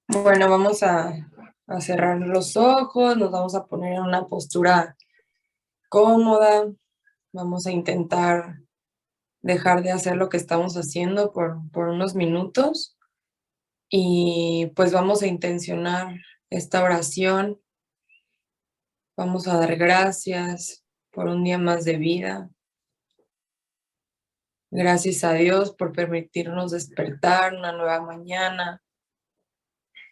Bueno, vamos a cerrar los ojos, nos vamos a poner en una postura cómoda, vamos a intentar dejar de hacer lo que estamos haciendo por unos minutos y pues vamos a intencionar esta oración, vamos a dar gracias por un día más de vida. Gracias a Dios por permitirnos despertar una nueva mañana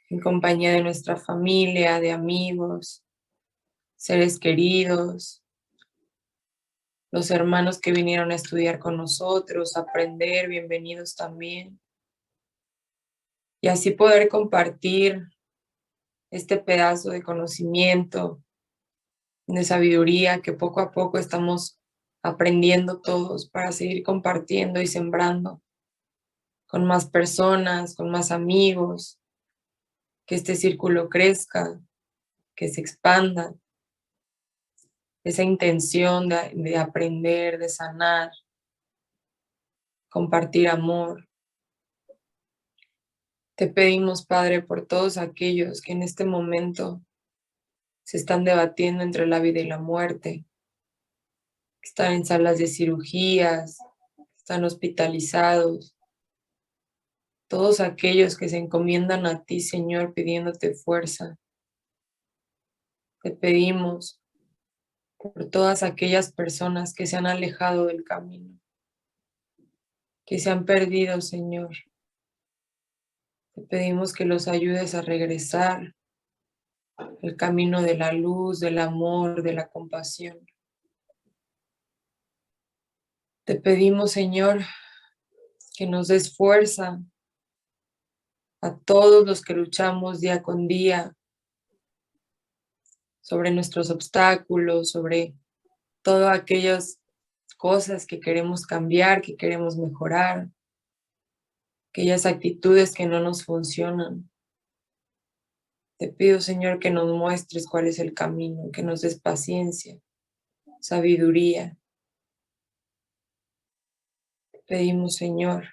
en compañía de nuestra familia, de amigos, seres queridos, los hermanos que vinieron a estudiar con nosotros, a aprender, bienvenidos también. Y así poder compartir este pedazo de conocimiento, de sabiduría que poco a poco estamos aprendiendo todos para seguir compartiendo y sembrando con más personas, con más amigos, que este círculo crezca, que se expanda, esa intención de aprender, de sanar, compartir amor. Te pedimos, Padre, por todos aquellos que en este momento se están debatiendo entre la vida y la muerte, que están en salas de cirugías, que están hospitalizados, todos aquellos que se encomiendan a ti, Señor, pidiéndote fuerza. Te pedimos por todas aquellas personas que se han alejado del camino, que se han perdido, Señor. Te pedimos que los ayudes a regresar al camino de la luz, del amor, de la compasión. Te pedimos, Señor, que nos des fuerza a todos los que luchamos día con día sobre nuestros obstáculos, sobre todas aquellas cosas que queremos cambiar, que queremos mejorar, aquellas actitudes que no nos funcionan. Te pido, Señor, que nos muestres cuál es el camino, que nos des paciencia, sabiduría. Te pedimos, Señor,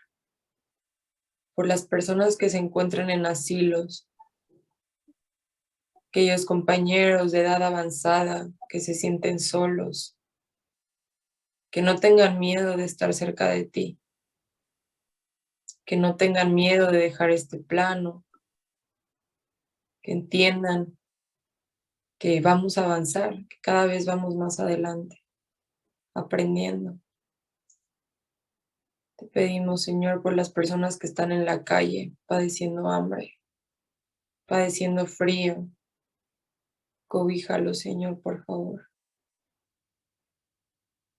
por las personas que se encuentran en asilos, aquellos compañeros de edad avanzada que se sienten solos, que no tengan miedo de estar cerca de ti, que no tengan miedo de dejar este plano, que entiendan que vamos a avanzar, que cada vez vamos más adelante, aprendiendo. Te pedimos, Señor, por las personas que están en la calle padeciendo hambre, padeciendo frío. Cobíjalos, Señor, por favor.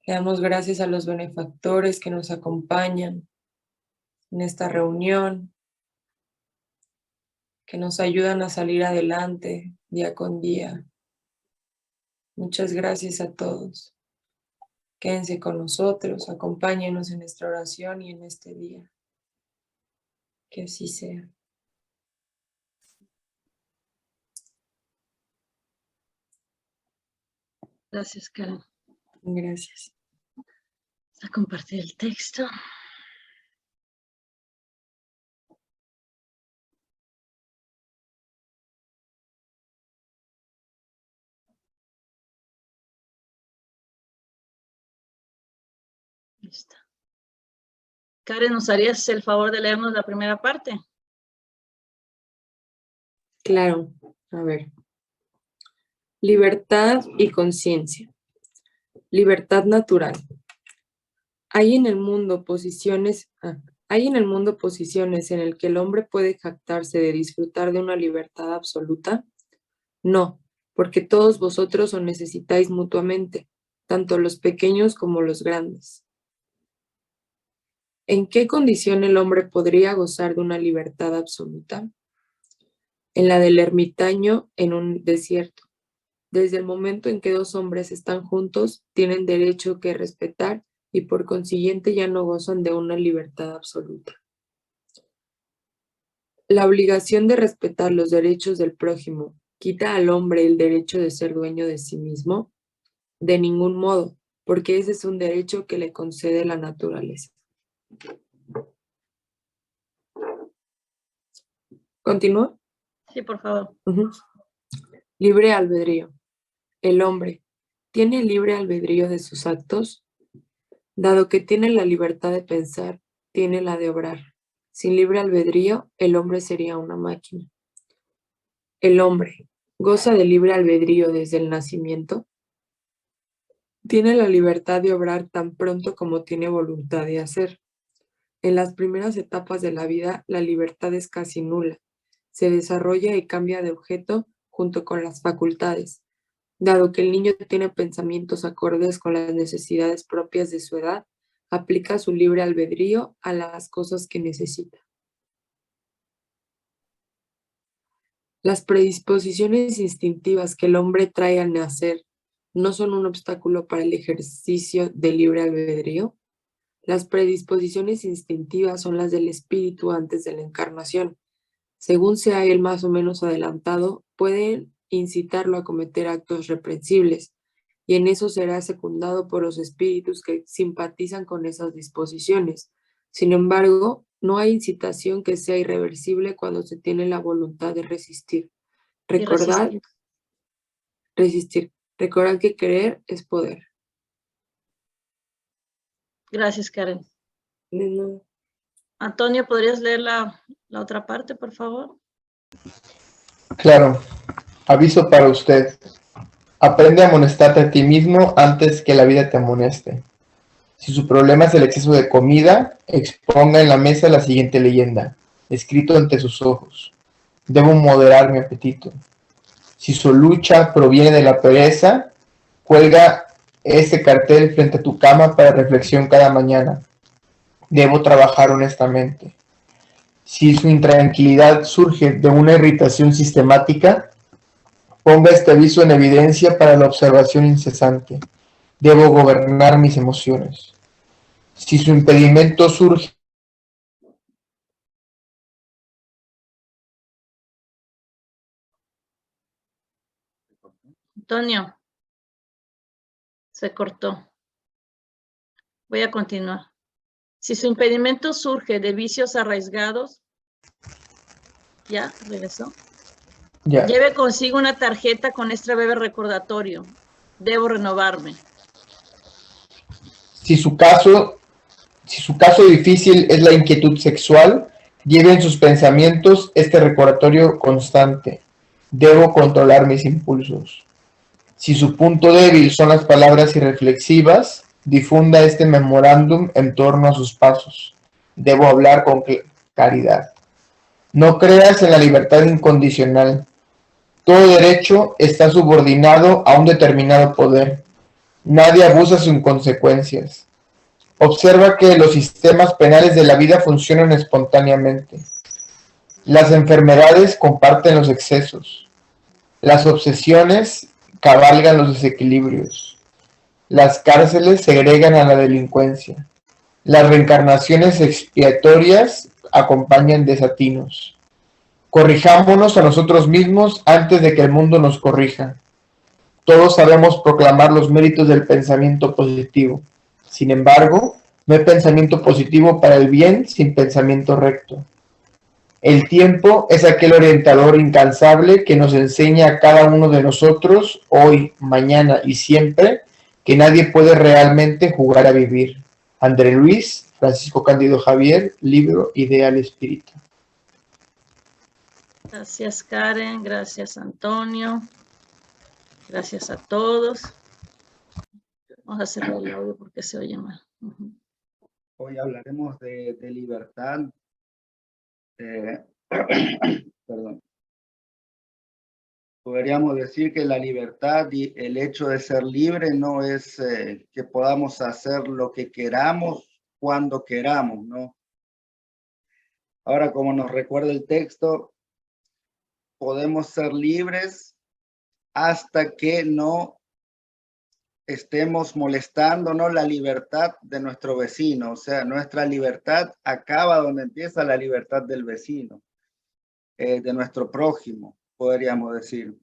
Le damos gracias a los benefactores que nos acompañan en esta reunión, que nos ayudan a salir adelante día con día. Muchas gracias a todos. Quédense con nosotros, acompáñenos en nuestra oración y en este día. Que así sea. Gracias, Karen. Gracias. A compartir el texto. Listo. Karen, ¿nos harías el favor de leernos la primera parte? Claro, a ver. Libertad y conciencia. Libertad natural. Hay en el mundo posiciones en el que el hombre puede jactarse de disfrutar de una libertad absoluta. No, porque todos vosotros os necesitáis mutuamente, tanto los pequeños como los grandes. ¿En qué condición el hombre podría gozar de una libertad absoluta? En la del ermitaño en un desierto. Desde el momento en que dos hombres están juntos, tienen derecho que respetar y por consiguiente ya no gozan de una libertad absoluta. La obligación de respetar los derechos del prójimo ¿quita al hombre el derecho de ser dueño de sí mismo? De ningún modo, porque ese es un derecho que le concede la naturaleza. ¿Continúa? Sí, por favor. Libre albedrío. El hombre, ¿tiene libre albedrío de sus actos? Dado que tiene la libertad de pensar, tiene la de obrar. Sin libre albedrío, el hombre sería una máquina. El hombre, ¿goza de libre albedrío desde el nacimiento? Tiene la libertad de obrar tan pronto como tiene voluntad de hacer. En las primeras etapas de la vida, la libertad es casi nula. Se desarrolla y cambia de objeto junto con las facultades. Dado que el niño tiene pensamientos acordes con las necesidades propias de su edad, aplica su libre albedrío a las cosas que necesita. Las predisposiciones instintivas que el hombre trae al nacer no son un obstáculo para el ejercicio del libre albedrío. Las predisposiciones instintivas son las del espíritu antes de la encarnación. Según sea él más o menos adelantado, pueden incitarlo a cometer actos reprensibles, y en eso será secundado por los espíritus que simpatizan con esas disposiciones. Sin embargo, no hay incitación que sea irreversible cuando se tiene la voluntad de resistir. Y resistir. Recordad que querer es poder. Gracias, Karen. No. Antonio, ¿podrías leer la otra parte, por favor? Claro. Aviso para usted. Aprende a amonestarte a ti mismo antes que la vida te amoneste. Si su problema es el exceso de comida, exponga en la mesa la siguiente leyenda, escrito ante sus ojos. Debo moderar mi apetito. Si su lucha proviene de la pereza, cuelga este cartel frente a tu cama para reflexión cada mañana. Debo trabajar honestamente. Si su intranquilidad surge de una irritación sistemática, ponga este aviso en evidencia para la observación incesante. Debo gobernar mis emociones. Si su impedimento surge Antonio, se cortó. Voy a continuar. Si su impedimento surge de vicios arraigados, ¿ya regresó? ya. Lleve consigo una tarjeta con este breve recordatorio. Debo renovarme. Si su caso difícil es la inquietud sexual, lleve en sus pensamientos este recordatorio constante. Debo controlar mis impulsos. Si su punto débil son las palabras irreflexivas, difunda este memorándum en torno a sus pasos. Debo hablar con claridad. No creas en la libertad incondicional. Todo derecho está subordinado a un determinado poder. Nadie abusa sin consecuencias. Observa que los sistemas penales de la vida funcionan espontáneamente. Las enfermedades comparten los excesos. Las obsesiones cabalgan los desequilibrios. Las cárceles segregan a la delincuencia. Las reencarnaciones expiatorias acompañan desatinos. Corrijámonos a nosotros mismos antes de que el mundo nos corrija. Todos sabemos proclamar los méritos del pensamiento positivo. Sin embargo, no hay pensamiento positivo para el bien sin pensamiento recto. El tiempo es aquel orientador incansable que nos enseña a cada uno de nosotros, hoy, mañana y siempre, que nadie puede realmente jugar a vivir. André Luis, Francisco Cándido Javier, libro Ideal Espíritu. Gracias, Karen. Gracias, Antonio. Gracias a todos. Vamos a cerrar el audio porque se oye mal. Hoy hablaremos de libertad. Perdón. Podríamos decir que la libertad y el hecho de ser libre no es que podamos hacer lo que queramos cuando queramos, ¿no? Ahora, como nos recuerda el texto, podemos ser libres hasta que no estemos molestándonos la libertad de nuestro vecino. O sea, nuestra libertad acaba donde empieza la libertad del vecino, de nuestro prójimo, podríamos decir.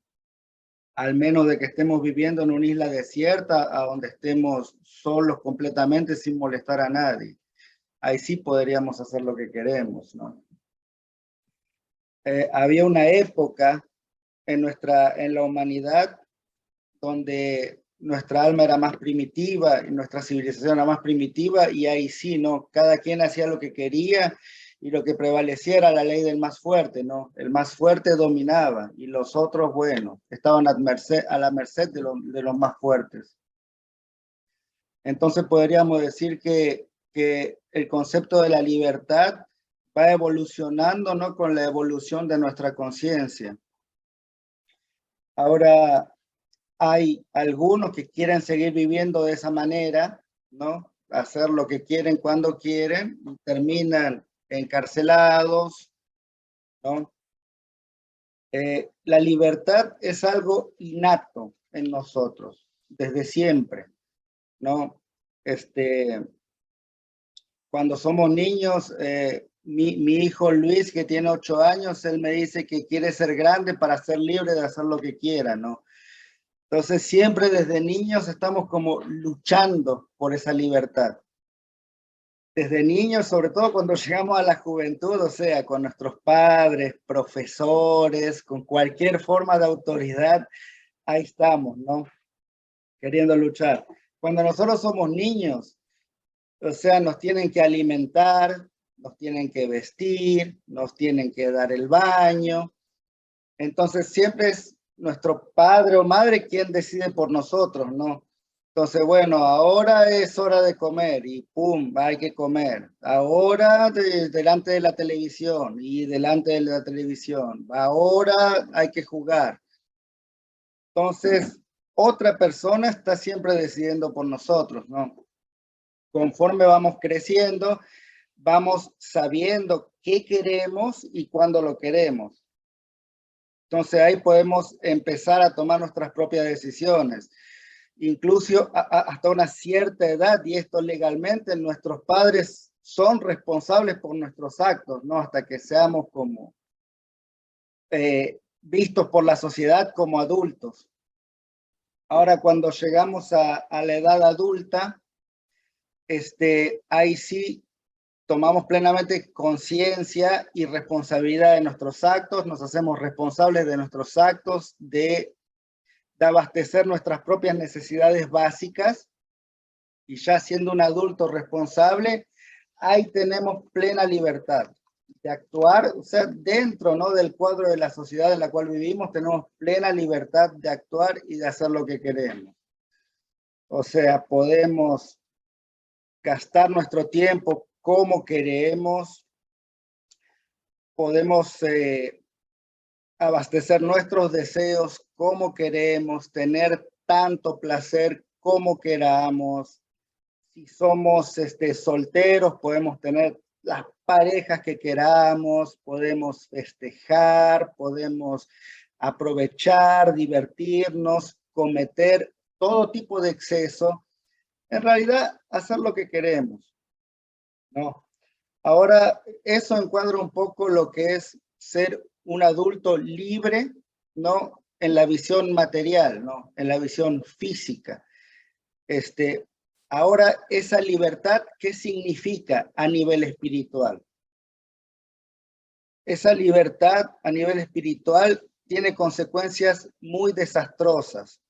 Al menos de que estemos viviendo en una isla desierta, a donde estemos solos completamente sin molestar a nadie. Ahí sí podríamos hacer lo que queremos, ¿no? había una época en la humanidad donde nuestra alma era más primitiva y nuestra civilización era más primitiva, y ahí sí, ¿no? Cada quien hacía lo que quería y lo que prevalecía era la ley del más fuerte, ¿no? El más fuerte dominaba y los otros, bueno, estaban a la merced de los más fuertes. Entonces podríamos decir que el concepto de la libertad va evolucionando, ¿no? Con la evolución de nuestra conciencia. Ahora, hay algunos que quieren seguir viviendo de esa manera, ¿no? Hacer lo que quieren cuando quieren, y terminan encarcelados, ¿no? La libertad es algo innato en nosotros, desde siempre, ¿no? Cuando somos niños, mi hijo Luis, que tiene 8 años, él me dice que quiere ser grande para ser libre de hacer lo que quiera, ¿no? Entonces siempre desde niños estamos como luchando por esa libertad. Desde niños, sobre todo cuando llegamos a la juventud, o sea, con nuestros padres, profesores, con cualquier forma de autoridad, ahí estamos, ¿no? Queriendo luchar. Cuando nosotros somos niños, o sea, nos tienen que alimentar, nos tienen que vestir, nos tienen que dar el baño. Entonces siempre es nuestro padre o madre quien decide por nosotros, ¿no? Entonces, bueno, ahora es hora de comer y pum, hay que comer. Ahora delante de la televisión y delante de la televisión. Ahora hay que jugar. Entonces, otra persona está siempre decidiendo por nosotros, ¿no? Conforme vamos creciendo, vamos sabiendo qué queremos y cuándo lo queremos. Entonces ahí podemos empezar a tomar nuestras propias decisiones. Incluso hasta una cierta edad, y esto legalmente, nuestros padres son responsables por nuestros actos, ¿no? Hasta que seamos como vistos por la sociedad como adultos. Ahora, cuando llegamos a la edad adulta, ahí sí tomamos plenamente conciencia y responsabilidad de nuestros actos, nos hacemos responsables de nuestros actos, de abastecer nuestras propias necesidades básicas, y ya siendo un adulto responsable, ahí tenemos plena libertad de actuar, o sea, dentro, ¿no?, del cuadro de la sociedad en la cual vivimos, tenemos plena libertad de actuar y de hacer lo que queremos. O sea, podemos gastar nuestro tiempo como queremos, podemos abastecer nuestros deseos como queremos, tener tanto placer como queramos. Si somos solteros, podemos tener las parejas que queramos, podemos festejar, podemos aprovechar, divertirnos, cometer todo tipo de exceso. En realidad, hacer lo que queremos, ¿no? Ahora, eso encuadra un poco lo que es ser un adulto libre, ¿no? En la visión material, ¿no? En la visión física. Ahora, esa libertad, ¿qué significa a nivel espiritual? Esa libertad a nivel espiritual tiene consecuencias muy desastrosas.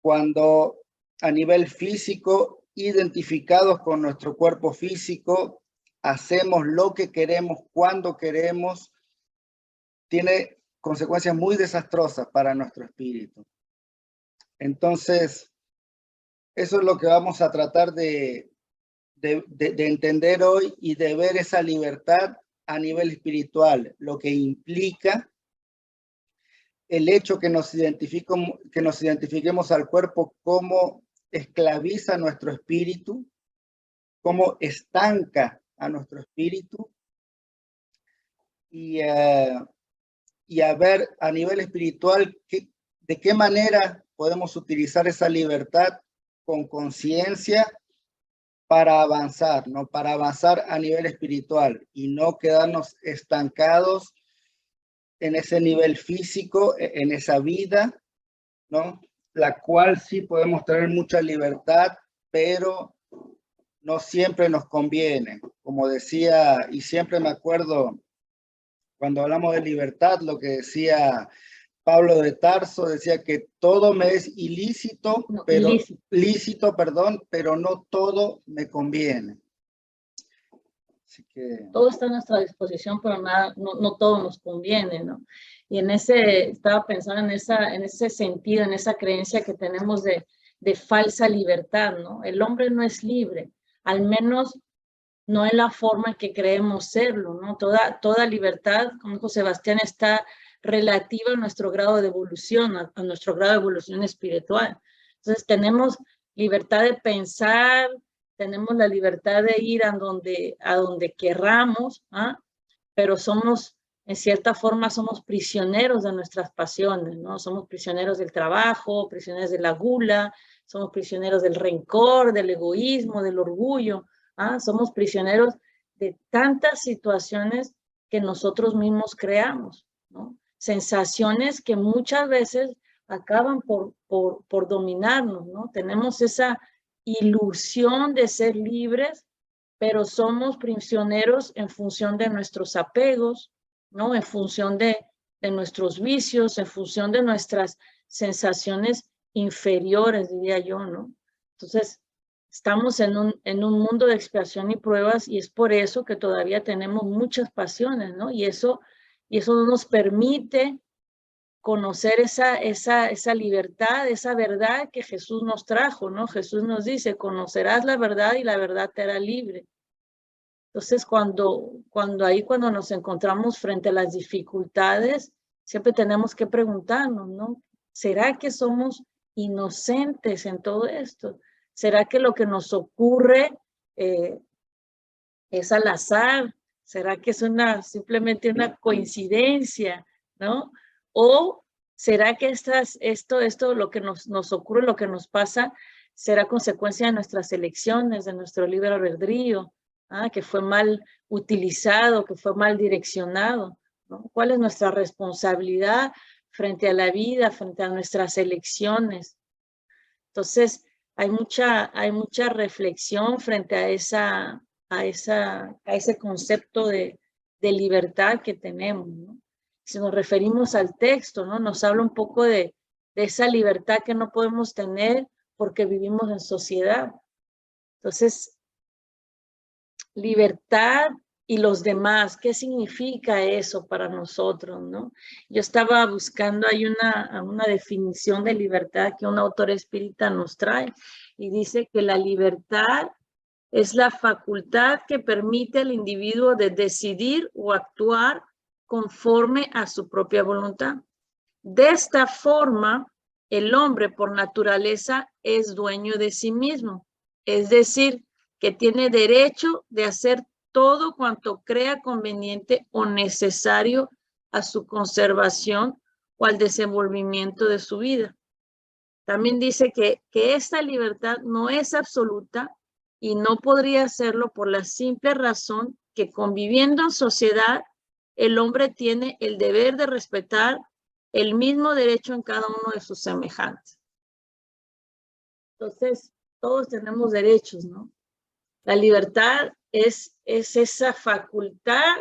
Cuando a nivel físico, identificados con nuestro cuerpo físico, hacemos lo que queremos, cuando queremos, tiene consecuencias muy desastrosas para nuestro espíritu. Entonces, eso es lo que vamos a tratar de entender hoy, y de ver esa libertad a nivel espiritual, lo que implica el hecho que nos identifiquemos al cuerpo, cómo esclaviza nuestro espíritu, cómo estanca a nuestro espíritu, y a ver a nivel espiritual de qué manera podemos utilizar esa libertad con conciencia para avanzar, ¿no? Para avanzar a nivel espiritual y no quedarnos estancados en ese nivel físico, en esa vida, ¿no? La cual sí podemos tener mucha libertad, pero no siempre nos conviene. Como decía, y siempre me acuerdo Cuando hablamos de libertad, lo que decía Pablo de Tarso, decía que todo me es ilícito, No, pero lícito. pero no todo me conviene. Así que Todo está a nuestra disposición, pero nada, no todo nos conviene, ¿no? Y estaba pensando en ese sentido, en esa creencia que tenemos de falsa libertad, ¿no? El hombre no es libre, al menos no en la forma en que creemos serlo, ¿no? Toda libertad, como dijo Sebastián, está relativa a nuestro grado de evolución, a nuestro grado de evolución espiritual. Entonces tenemos libertad de pensar, tenemos la libertad de ir a donde querramos, ¿ah? Pero en cierta forma, somos prisioneros de nuestras pasiones, ¿no? Somos prisioneros del trabajo, prisioneros de la gula, somos prisioneros del rencor, del egoísmo, del orgullo, ¿ah? Somos prisioneros de tantas situaciones que nosotros mismos creamos, ¿no? Sensaciones que muchas veces acaban por dominarnos, ¿no? Tenemos esa ilusión de ser libres, pero somos prisioneros en función de nuestros apegos, ¿no? En función de nuestros vicios, en función de nuestras sensaciones inferiores, diría yo, ¿no? Entonces, estamos en un mundo de expiación y pruebas, y es por eso que todavía tenemos muchas pasiones, ¿no? Y eso no nos permite conocer esa libertad, esa verdad que Jesús nos trajo, ¿no? Jesús nos dice, conocerás la verdad y la verdad te hará libre. Entonces, cuando nos encontramos frente a las dificultades, siempre tenemos que preguntarnos, ¿no? ¿Será que somos inocentes en todo esto? ¿Será que lo que nos ocurre es al azar? ¿Será que es simplemente una coincidencia, ¿no? ¿O será que esto, lo que nos ocurre, lo que nos pasa, será consecuencia de nuestras elecciones, de nuestro libre albedrío, que fue mal utilizado, que fue mal direccionado, ¿no? ¿Cuál es nuestra responsabilidad frente a la vida, frente a nuestras elecciones? Entonces, hay mucha reflexión frente a ese concepto de libertad que tenemos, ¿no? Si nos referimos al texto, ¿no? Nos habla un poco de esa libertad que no podemos tener porque vivimos en sociedad. Entonces, libertad y los demás, ¿qué significa eso para nosotros, no? Yo estaba buscando, hay una definición de libertad que un autor espírita nos trae y dice que la libertad es la facultad que permite al individuo de decidir o actuar conforme a su propia voluntad. De esta forma, el hombre por naturaleza es dueño de sí mismo, es decir, que tiene derecho de hacer todo cuanto crea conveniente o necesario a su conservación o al desenvolvimiento de su vida. También dice que esta libertad no es absoluta y no podría serlo por la simple razón que conviviendo en sociedad, el hombre tiene el deber de respetar el mismo derecho en cada uno de sus semejantes. Entonces, todos tenemos derechos, ¿no? La libertad es esa facultad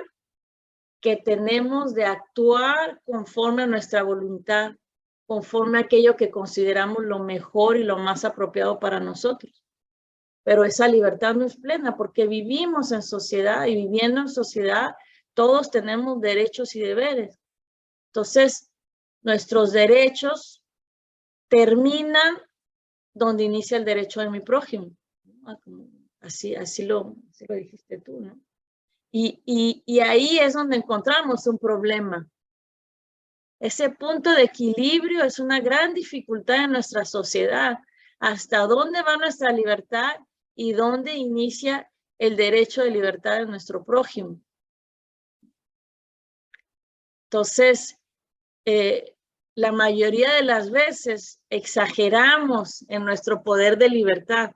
que tenemos de actuar conforme a nuestra voluntad, conforme a aquello que consideramos lo mejor y lo más apropiado para nosotros. Pero esa libertad no es plena porque vivimos en sociedad y viviendo en sociedad todos tenemos derechos y deberes. Entonces, nuestros derechos terminan donde inicia el derecho de mi prójimo. Así lo dijiste tú, ¿no? Y ahí es donde encontramos un problema. Ese punto de equilibrio es una gran dificultad en nuestra sociedad. ¿Hasta dónde va nuestra libertad y dónde inicia el derecho de libertad de nuestro prójimo? Entonces, la mayoría de las veces exageramos en nuestro poder de libertad,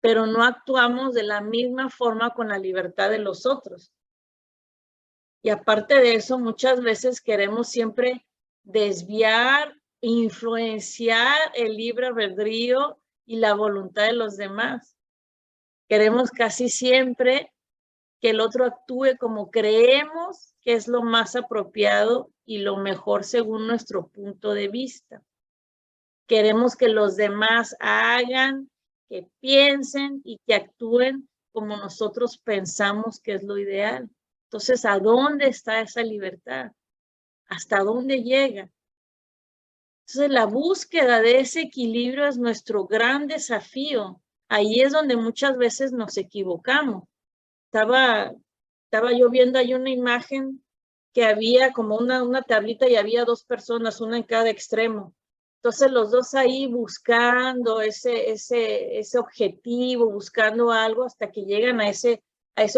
pero no actuamos de la misma forma con la libertad de los otros. Y aparte de eso, muchas veces queremos siempre desviar, influenciar el libre albedrío y la voluntad de los demás. Queremos casi siempre que el otro actúe como creemos que es lo más apropiado y lo mejor según nuestro punto de vista. Queremos que los demás hagan, que piensen y que actúen como nosotros pensamos que es lo ideal. Entonces, ¿a dónde está esa libertad? ¿Hasta dónde llega? Entonces, la búsqueda de ese equilibrio es nuestro gran desafío. Ahí es donde muchas veces nos equivocamos. Estaba yo viendo ahí una imagen que había como una tablita y había dos personas, una en cada extremo. Entonces los dos ahí buscando ese objetivo, buscando algo hasta que llegan a ese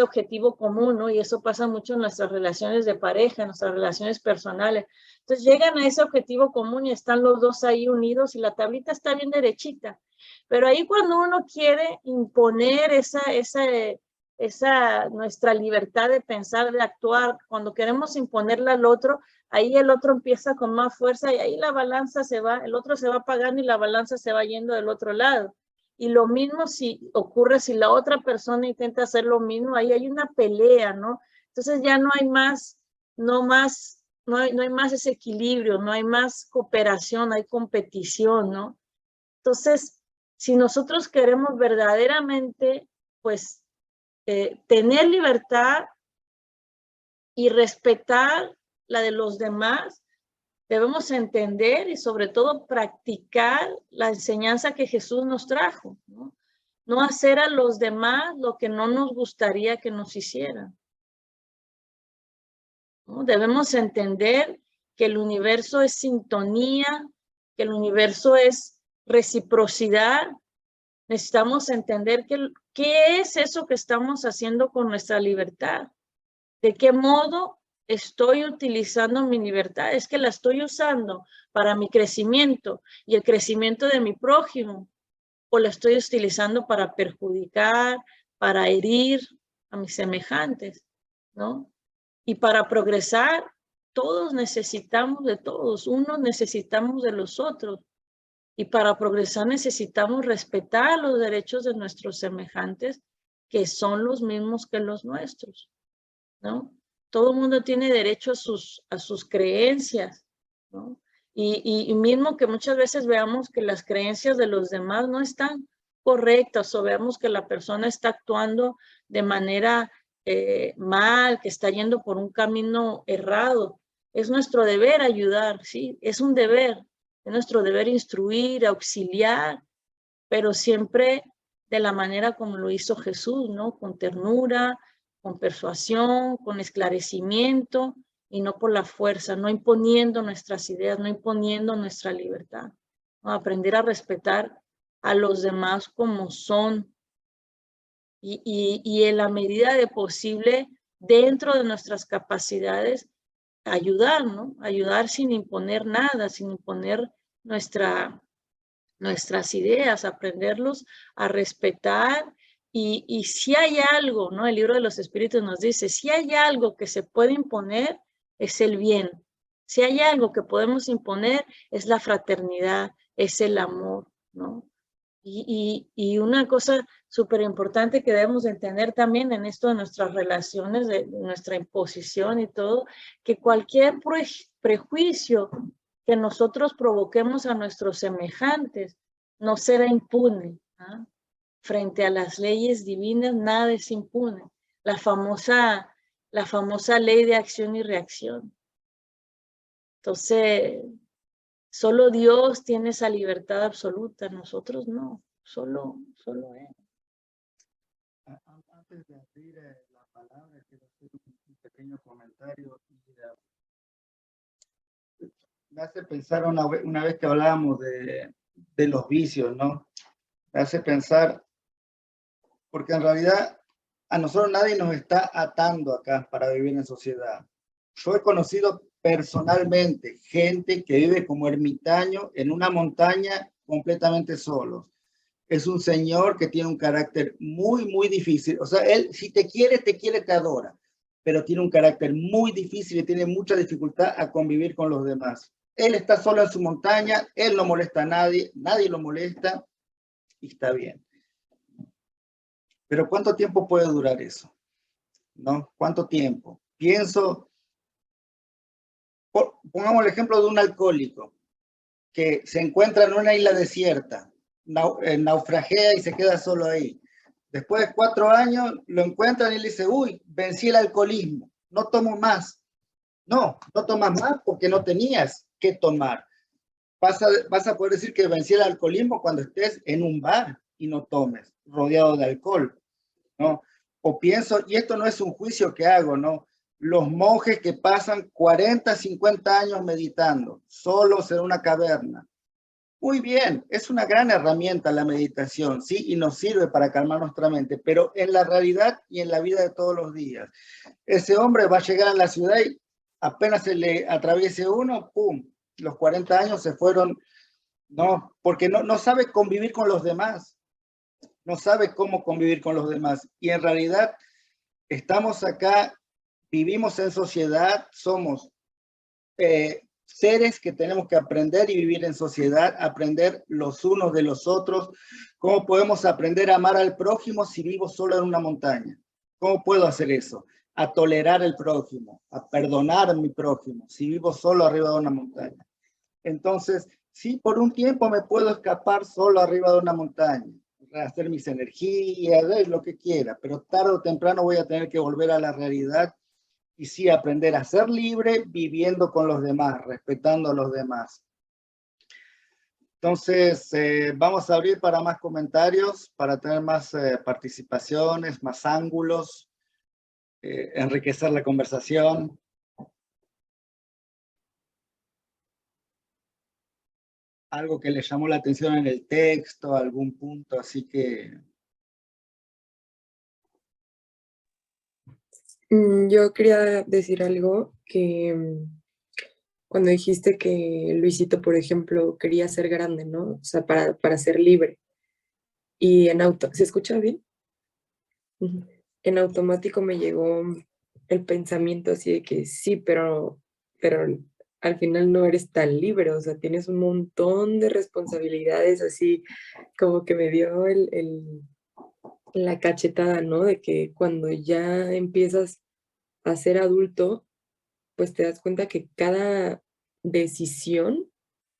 objetivo común, ¿no? Y eso pasa mucho en nuestras relaciones de pareja, en nuestras relaciones personales. Entonces llegan a ese objetivo común y están los dos ahí unidos y la tablita está bien derechita. Pero ahí cuando uno quiere imponer nuestra libertad de pensar, de actuar, cuando queremos imponerla al otro, ahí el otro empieza con más fuerza y ahí la balanza se va, el otro se va apagando y la balanza se va yendo del otro lado. Y lo mismo ocurre si la otra persona intenta hacer lo mismo, ahí hay una pelea, ¿no? Entonces ya no hay más, no hay más ese equilibrio, no hay más cooperación, hay competición, ¿no? Entonces, si nosotros queremos verdaderamente, pues, tener libertad y respetar la de los demás, debemos entender y sobre todo practicar la enseñanza que Jesús nos trajo, ¿no? No hacer a los demás lo que no nos gustaría que nos hicieran, ¿no? Debemos entender que el universo es sintonía, que el universo es reciprocidad. Necesitamos entender qué es eso que estamos haciendo con nuestra libertad. ¿De qué modo estoy utilizando mi libertad? Es que la estoy usando para mi crecimiento y el crecimiento de mi prójimo, o la estoy utilizando para perjudicar, para herir a mis semejantes, ¿no? Y para progresar, todos necesitamos de todos, unos necesitamos de los otros. Y para progresar necesitamos respetar los derechos de nuestros semejantes, que son los mismos que los nuestros, ¿no? Todo el mundo tiene derecho a sus creencias, ¿no? Y mismo que muchas veces veamos que las creencias de los demás no están correctas o veamos que la persona está actuando de manera mal, que está yendo por un camino errado, es nuestro deber ayudar, ¿sí? Es un deber, es nuestro deber instruir, auxiliar, pero siempre de la manera como lo hizo Jesús, ¿no? Con ternura, con persuasión, con esclarecimiento y no por la fuerza, no imponiendo nuestras ideas, no imponiendo nuestra libertad, ¿no? Aprender a respetar a los demás como son y en la medida de posible, dentro de nuestras capacidades, ayudar, ¿no? Ayudar sin imponer nada, sin imponer nuestras ideas, aprenderlos a respetar. Y si hay algo, ¿no? El libro de los Espíritus nos dice, si hay algo que se puede imponer, es el bien. Si hay algo que podemos imponer, es la fraternidad, es el amor, ¿no? Y una cosa súper importante que debemos entender también en esto de nuestras relaciones, de nuestra imposición y todo, que cualquier prejuicio que nosotros provoquemos a nuestros semejantes no será impune, ¿ah? Frente a las leyes divinas, nada es impune. La famosa ley de acción y reacción. Entonces, solo Dios tiene esa libertad absoluta, nosotros no, solo Él. Antes de abrir la palabra, quiero hacer un pequeño comentario. Me hace pensar una vez que hablábamos de los vicios, ¿no? Me hace pensar, porque en realidad a nosotros nadie nos está atando acá para vivir en sociedad. Yo he conocido personalmente gente que vive como ermitaño en una montaña completamente solos. Es un señor que tiene un carácter muy, muy difícil. O sea, él si te quiere, te adora, pero tiene un carácter muy difícil y tiene mucha dificultad a convivir con los demás. Él está solo en su montaña, él no molesta a nadie, nadie lo molesta y está bien. Pero ¿cuánto tiempo puede durar eso? ¿no? ¿Cuánto tiempo? Pienso, pongamos el ejemplo de un alcohólico que se encuentra en una isla desierta, naufragea y se queda solo ahí. Después de 4 años lo encuentran y le dice, uy, vencí el alcoholismo, no tomo más. No, no tomas más porque no tenías que tomar. Vas a poder decir que vencí el alcoholismo cuando estés en un bar y no tomes, rodeado de alcohol, ¿no? O pienso, y esto no es un juicio que hago, ¿no? Los monjes que pasan 40, 50 años meditando, solos en una caverna. Muy bien, es una gran herramienta la meditación, ¿sí? Y nos sirve para calmar nuestra mente, pero en la realidad y en la vida de todos los días. Ese hombre va a llegar a la ciudad y apenas se le atraviese uno, ¡pum! Los 40 años se fueron, ¿no? Porque no sabe convivir con los demás, no sabe cómo convivir con los demás. Y en realidad estamos acá, vivimos en sociedad, somos seres que tenemos que aprender y vivir en sociedad, aprender los unos de los otros. ¿Cómo podemos aprender a amar al prójimo si vivo solo en una montaña? ¿Cómo puedo hacer eso? A tolerar al prójimo, a perdonar a mi prójimo, si vivo solo arriba de una montaña. Entonces, sí, por un tiempo me puedo escapar solo arriba de una montaña, hacer mis energías, lo que quiera, pero tarde o temprano voy a tener que volver a la realidad y sí aprender a ser libre viviendo con los demás, respetando a los demás. Entonces, vamos a abrir para más comentarios, para tener más participaciones, más ángulos, enriquecer la conversación. Algo que le llamó la atención en el texto, algún punto, así que... Yo quería decir algo que cuando dijiste que Luisito, por ejemplo, quería ser grande, ¿no? O sea, para ser libre. Y ¿se escucha bien? Ujú. En automático me llegó el pensamiento así de que sí, pero al final no eres tan libre, o sea, tienes un montón de responsabilidades, así como que me dio la cachetada, ¿no? De que cuando ya empiezas a ser adulto, pues te das cuenta que cada decisión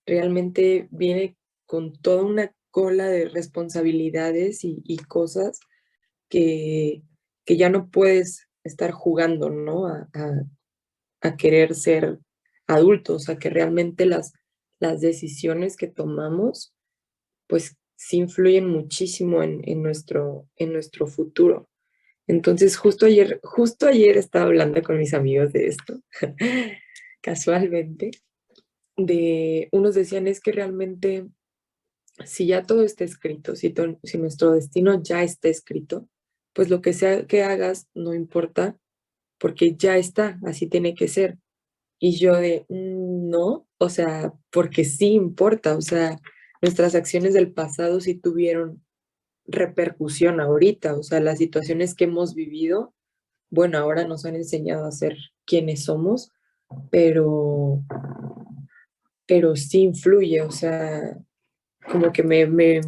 realmente viene con toda una cola de responsabilidades y cosas que, que ya no puedes estar jugando, ¿no? A querer ser adultos, a que realmente las decisiones que tomamos, pues sí influyen muchísimo en nuestro futuro. Entonces, justo ayer estaba hablando con mis amigos de esto, casualmente, de unos decían es que realmente si ya todo está escrito, si nuestro destino ya está escrito, pues lo que sea que hagas no importa porque ya está, así tiene que ser. Y yo de, no, o sea, porque sí importa, o sea, nuestras acciones del pasado sí tuvieron repercusión ahorita, o sea, las situaciones que hemos vivido, bueno, ahora nos han enseñado a ser quienes somos, pero, pero sí influye, o sea, como que me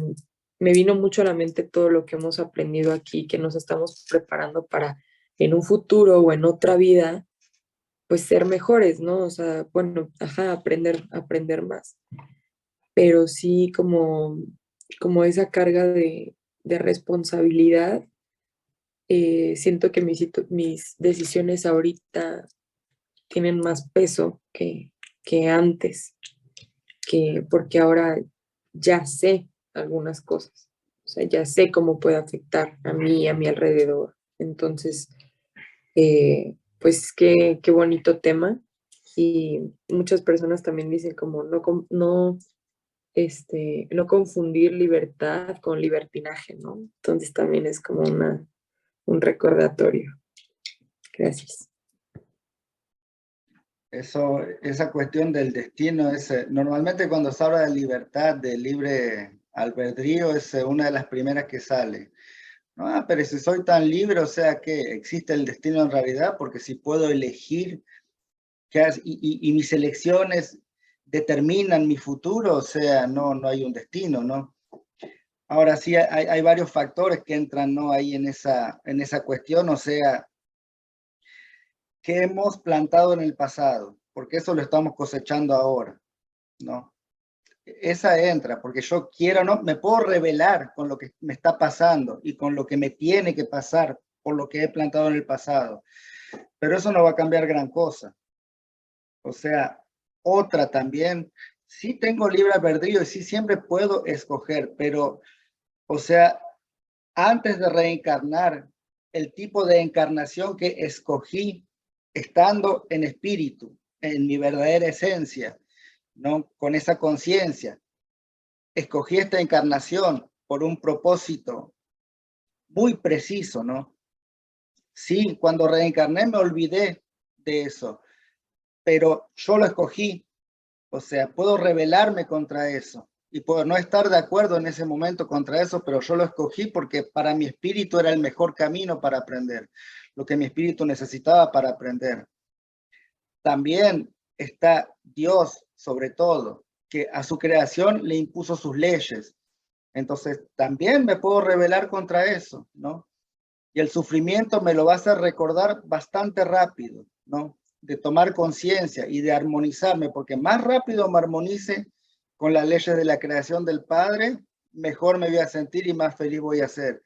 vino mucho a la mente todo lo que hemos aprendido aquí, que nos estamos preparando para en un futuro o en otra vida, pues ser mejores, ¿no? O sea, bueno, ajá, aprender más. Pero sí como esa carga de responsabilidad, siento que mis decisiones ahorita tienen más peso que antes, porque ahora ya sé algunas cosas. O sea, ya sé cómo puede afectar a mí y a mi alrededor. Entonces, pues qué bonito tema. Y muchas personas también dicen como no confundir libertad con libertinaje, ¿no? Entonces también es como un recordatorio. Gracias. Esa cuestión del destino, normalmente cuando se habla de libertad, de libre albedrío, es una de las primeras que sale. No, pero si soy tan libre, o sea que existe el destino en realidad, porque si puedo elegir y mis elecciones determinan mi futuro, o sea, no hay un destino, ¿no? Ahora sí hay varios factores que entran, ¿no? Ahí en esa cuestión, o sea, que hemos plantado en el pasado, porque eso lo estamos cosechando ahora, ¿no? Esa entra, porque yo quiero, no, me puedo rebelar con lo que me está pasando y con lo que me tiene que pasar por lo que he plantado en el pasado, pero eso no va a cambiar gran cosa. O sea, otra también, sí tengo libre albedrío y sí siempre puedo escoger, pero, o sea, antes de reencarnar, el tipo de encarnación que escogí estando en espíritu, en mi verdadera esencia, ¿no? Con esa conciencia. Escogí esta encarnación por un propósito muy preciso, ¿no? Sí, cuando reencarné me olvidé de eso, pero yo lo escogí. O sea, puedo rebelarme contra eso y puedo no estar de acuerdo en ese momento contra eso, pero yo lo escogí porque para mi espíritu era el mejor camino para aprender, lo que mi espíritu necesitaba para aprender. También está Dios, sobre todo, que a su creación le impuso sus leyes. Entonces, también me puedo rebelar contra eso, ¿no? Y el sufrimiento me lo va a hacer recordar bastante rápido, ¿no? De tomar conciencia y de armonizarme, porque más rápido me armonice con las leyes de la creación del Padre, mejor me voy a sentir y más feliz voy a ser.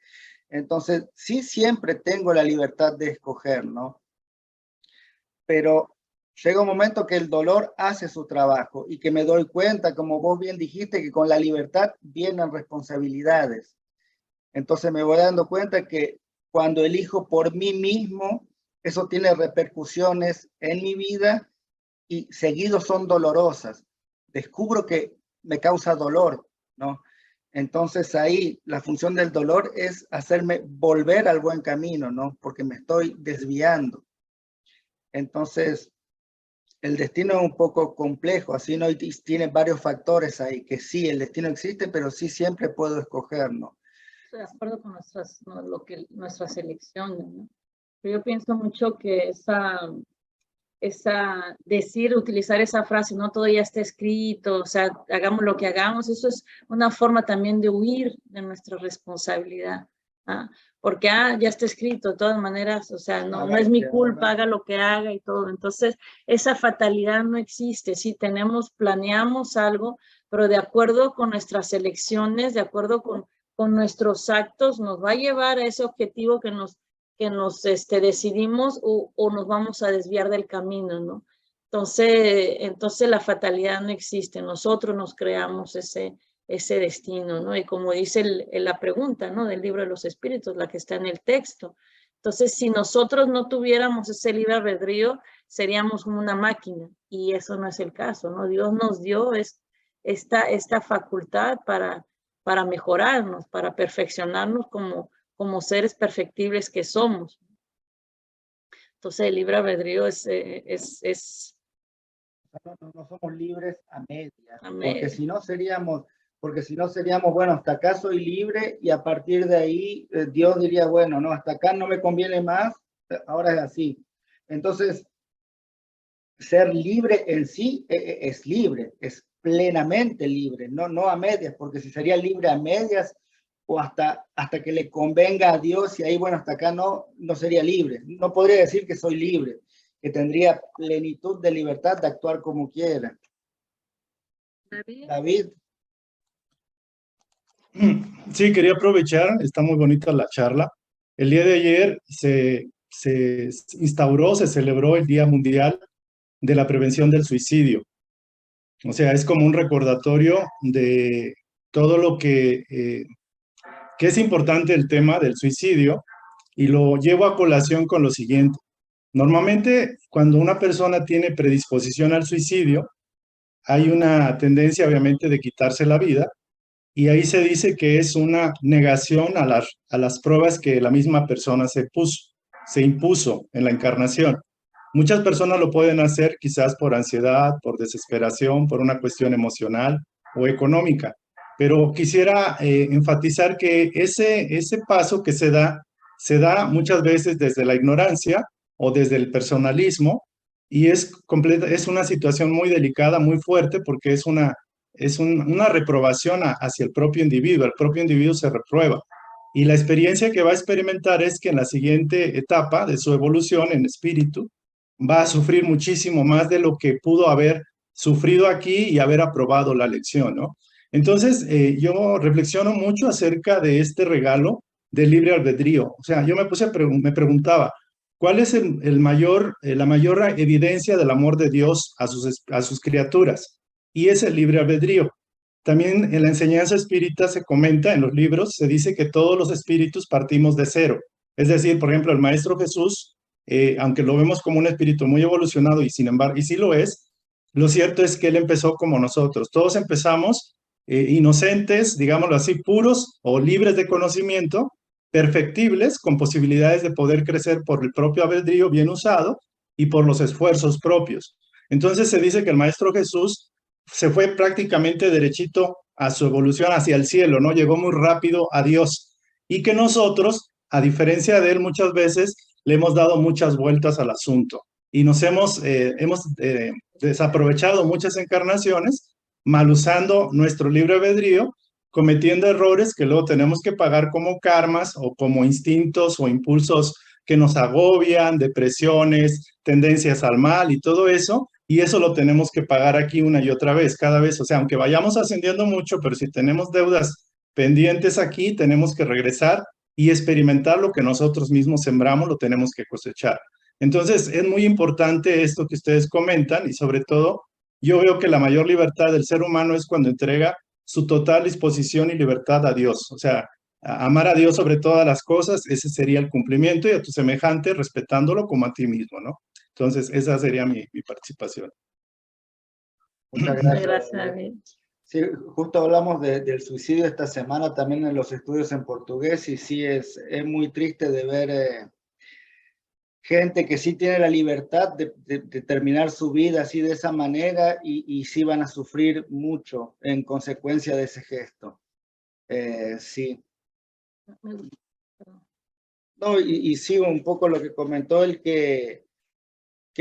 Entonces, sí siempre tengo la libertad de escoger, ¿no? Pero llega un momento que el dolor hace su trabajo y que me doy cuenta, como vos bien dijiste, que con la libertad vienen responsabilidades. Entonces me voy dando cuenta que cuando elijo por mí mismo, eso tiene repercusiones en mi vida y seguido son dolorosas. Descubro que me causa dolor, ¿no? Entonces ahí la función del dolor es hacerme volver al buen camino, ¿no? Porque me estoy desviando. Entonces el destino es un poco complejo, así no tiene varios factores ahí, que sí, el destino existe, pero sí siempre puedo escoger, ¿no? Estoy de acuerdo con nuestras, ¿no? Nuestras elecciones, ¿no? Pero yo pienso mucho que utilizar esa frase, no todo ya está escrito, o sea, hagamos lo que hagamos, eso es una forma también de huir de nuestra responsabilidad, ¿ah? Porque ya está escrito, de todas maneras, o sea, no es mi culpa, haga lo que haga y todo. Entonces, esa fatalidad no existe. Sí, planeamos algo, pero de acuerdo con nuestras elecciones, de acuerdo con nuestros actos, nos va a llevar a ese objetivo que nos decidimos o nos vamos a desviar del camino, ¿no? Entonces la fatalidad no existe, nosotros nos creamos ese destino, ¿no? Y como dice la pregunta, ¿no? Del libro de los espíritus, la que está en el texto. Entonces, si nosotros no tuviéramos ese libre albedrío, seríamos como una máquina, y eso no es el caso, ¿no? Dios nos dio esta facultad para mejorarnos, para perfeccionarnos como seres perfectibles que somos. Entonces el libre albedrío No somos libres a medias, a medias. porque si no seríamos, bueno, hasta acá soy libre y a partir de ahí Dios diría, bueno, no, hasta acá no me conviene más, ahora es así. Entonces, ser libre en sí es libre, es plenamente libre, no a medias, porque si sería libre a medias o hasta que le convenga a Dios y ahí, bueno, hasta acá no sería libre. No podría decir que soy libre, que tendría plenitud de libertad de actuar como quiera. David. Sí, quería aprovechar, está muy bonita la charla. El día de ayer se instauró, se celebró el Día Mundial de la Prevención del Suicidio. O sea, es como un recordatorio de todo lo que es importante el tema del suicidio, y lo llevo a colación con lo siguiente. Normalmente, cuando una persona tiene predisposición al suicidio, hay una tendencia, obviamente, de quitarse la vida, y ahí se dice que es una negación a las pruebas que la misma persona se impuso en la encarnación. Muchas personas lo pueden hacer quizás por ansiedad, por desesperación, por una cuestión emocional o económica, pero quisiera enfatizar que ese paso que se da muchas veces desde la ignorancia o desde el personalismo, y es una situación muy delicada, muy fuerte, porque es una reprobación hacia el propio individuo se reprueba. Y la experiencia que va a experimentar es que en la siguiente etapa de su evolución en espíritu, va a sufrir muchísimo más de lo que pudo haber sufrido aquí y haber aprobado la lección, ¿no? Entonces, yo reflexiono mucho acerca de este regalo del libre albedrío. O sea, yo me preguntaba, ¿cuál es la mayor evidencia del amor de Dios a sus criaturas? Y es el libre albedrío. También en la enseñanza espírita se comenta, en los libros, se dice que todos los espíritus partimos de cero. Es decir, por ejemplo, el Maestro Jesús, aunque lo vemos como un espíritu muy evolucionado y sin embargo, y sí lo es, lo cierto es que él empezó como nosotros. Todos empezamos inocentes, digámoslo así, puros o libres de conocimiento, perfectibles, con posibilidades de poder crecer por el propio albedrío bien usado y por los esfuerzos propios. Entonces se dice que el Maestro Jesús se fue prácticamente derechito a su evolución hacia el cielo, ¿no? Llegó muy rápido a Dios. Y que nosotros, a diferencia de él, muchas veces le hemos dado muchas vueltas al asunto y nos hemos desaprovechado muchas encarnaciones, mal usando nuestro libre albedrío, cometiendo errores que luego tenemos que pagar como karmas o como instintos o impulsos que nos agobian, depresiones, tendencias al mal y todo eso, y eso lo tenemos que pagar aquí una y otra vez, cada vez, o sea, aunque vayamos ascendiendo mucho, pero si tenemos deudas pendientes aquí, tenemos que regresar y experimentar lo que nosotros mismos sembramos, lo tenemos que cosechar. Entonces, es muy importante esto que ustedes comentan y sobre todo, yo veo que la mayor libertad del ser humano es cuando entrega su total disposición y libertad a Dios. O sea, amar a Dios sobre todas las cosas, ese sería el cumplimiento y a tu semejante respetándolo como a ti mismo, ¿no? Entonces, esa sería mi participación. Muchas Muchas gracias. gracias, David. Sí, justo hablamos del suicidio esta semana también en los estudios en portugués y sí es muy triste de ver gente que sí tiene la libertad de terminar su vida así de esa manera y sí van a sufrir mucho en consecuencia de ese gesto. Sí. No, y sigo un poco lo que comentó él, que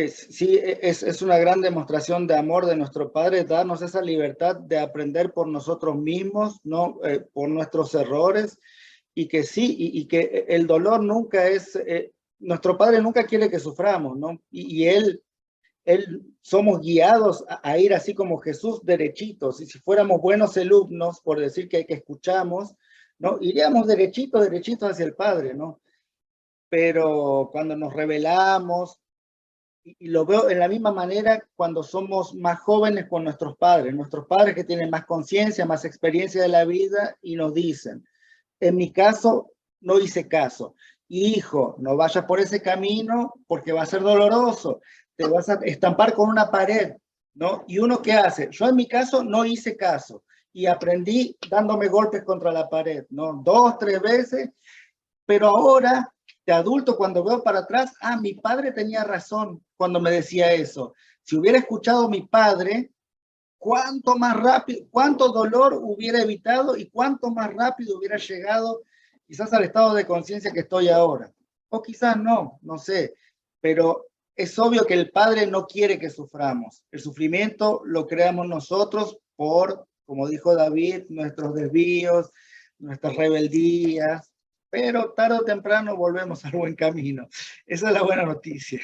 sí es una gran demostración de amor de nuestro Padre, darnos esa libertad de aprender por nosotros mismos, ¿no? Por nuestros errores, y que sí, y que el dolor nunca es, nuestro Padre nunca quiere que suframos, ¿no? Y él somos guiados a ir así como Jesús, derechitos, y si fuéramos buenos alumnos, por decir que escuchamos, ¿no? Iríamos derechitos hacia el Padre, ¿no? Pero cuando nos rebelamos, y lo veo en la misma manera cuando somos más jóvenes con nuestros padres que tienen más conciencia, más experiencia de la vida y nos dicen, en mi caso, no hice caso. Hijo, no vayas por ese camino porque va a ser doloroso, te vas a estampar con una pared, ¿no? ¿Y uno qué hace? Yo en mi caso no hice caso y aprendí dándome golpes contra la pared, ¿no? 2, 3 veces, pero ahora de adulto, cuando veo para atrás, mi padre tenía razón cuando me decía eso. Si hubiera escuchado a mi padre, cuánto más rápido, cuánto dolor hubiera evitado y cuánto más rápido hubiera llegado quizás al estado de conciencia que estoy ahora. O quizás no, no sé, pero es obvio que el Padre no quiere que suframos. El sufrimiento lo creamos nosotros por, como dijo David, nuestros desvíos, nuestras rebeldías, pero tarde o temprano volvemos al buen camino. Esa es la buena noticia.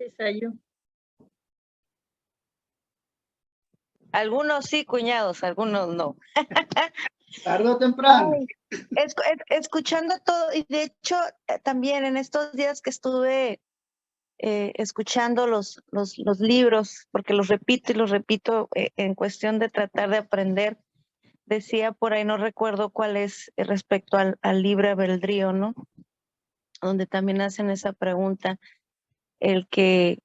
Isayo. Algunos sí, cuñados, algunos no. Tarde o temprano. Escuchando todo, y de hecho también en estos días que estuve escuchando los libros, porque los repito y los repito en cuestión de tratar de aprender, decía por ahí, no recuerdo cuál es respecto al libre albedrío, ¿no? Donde también hacen esa pregunta, el que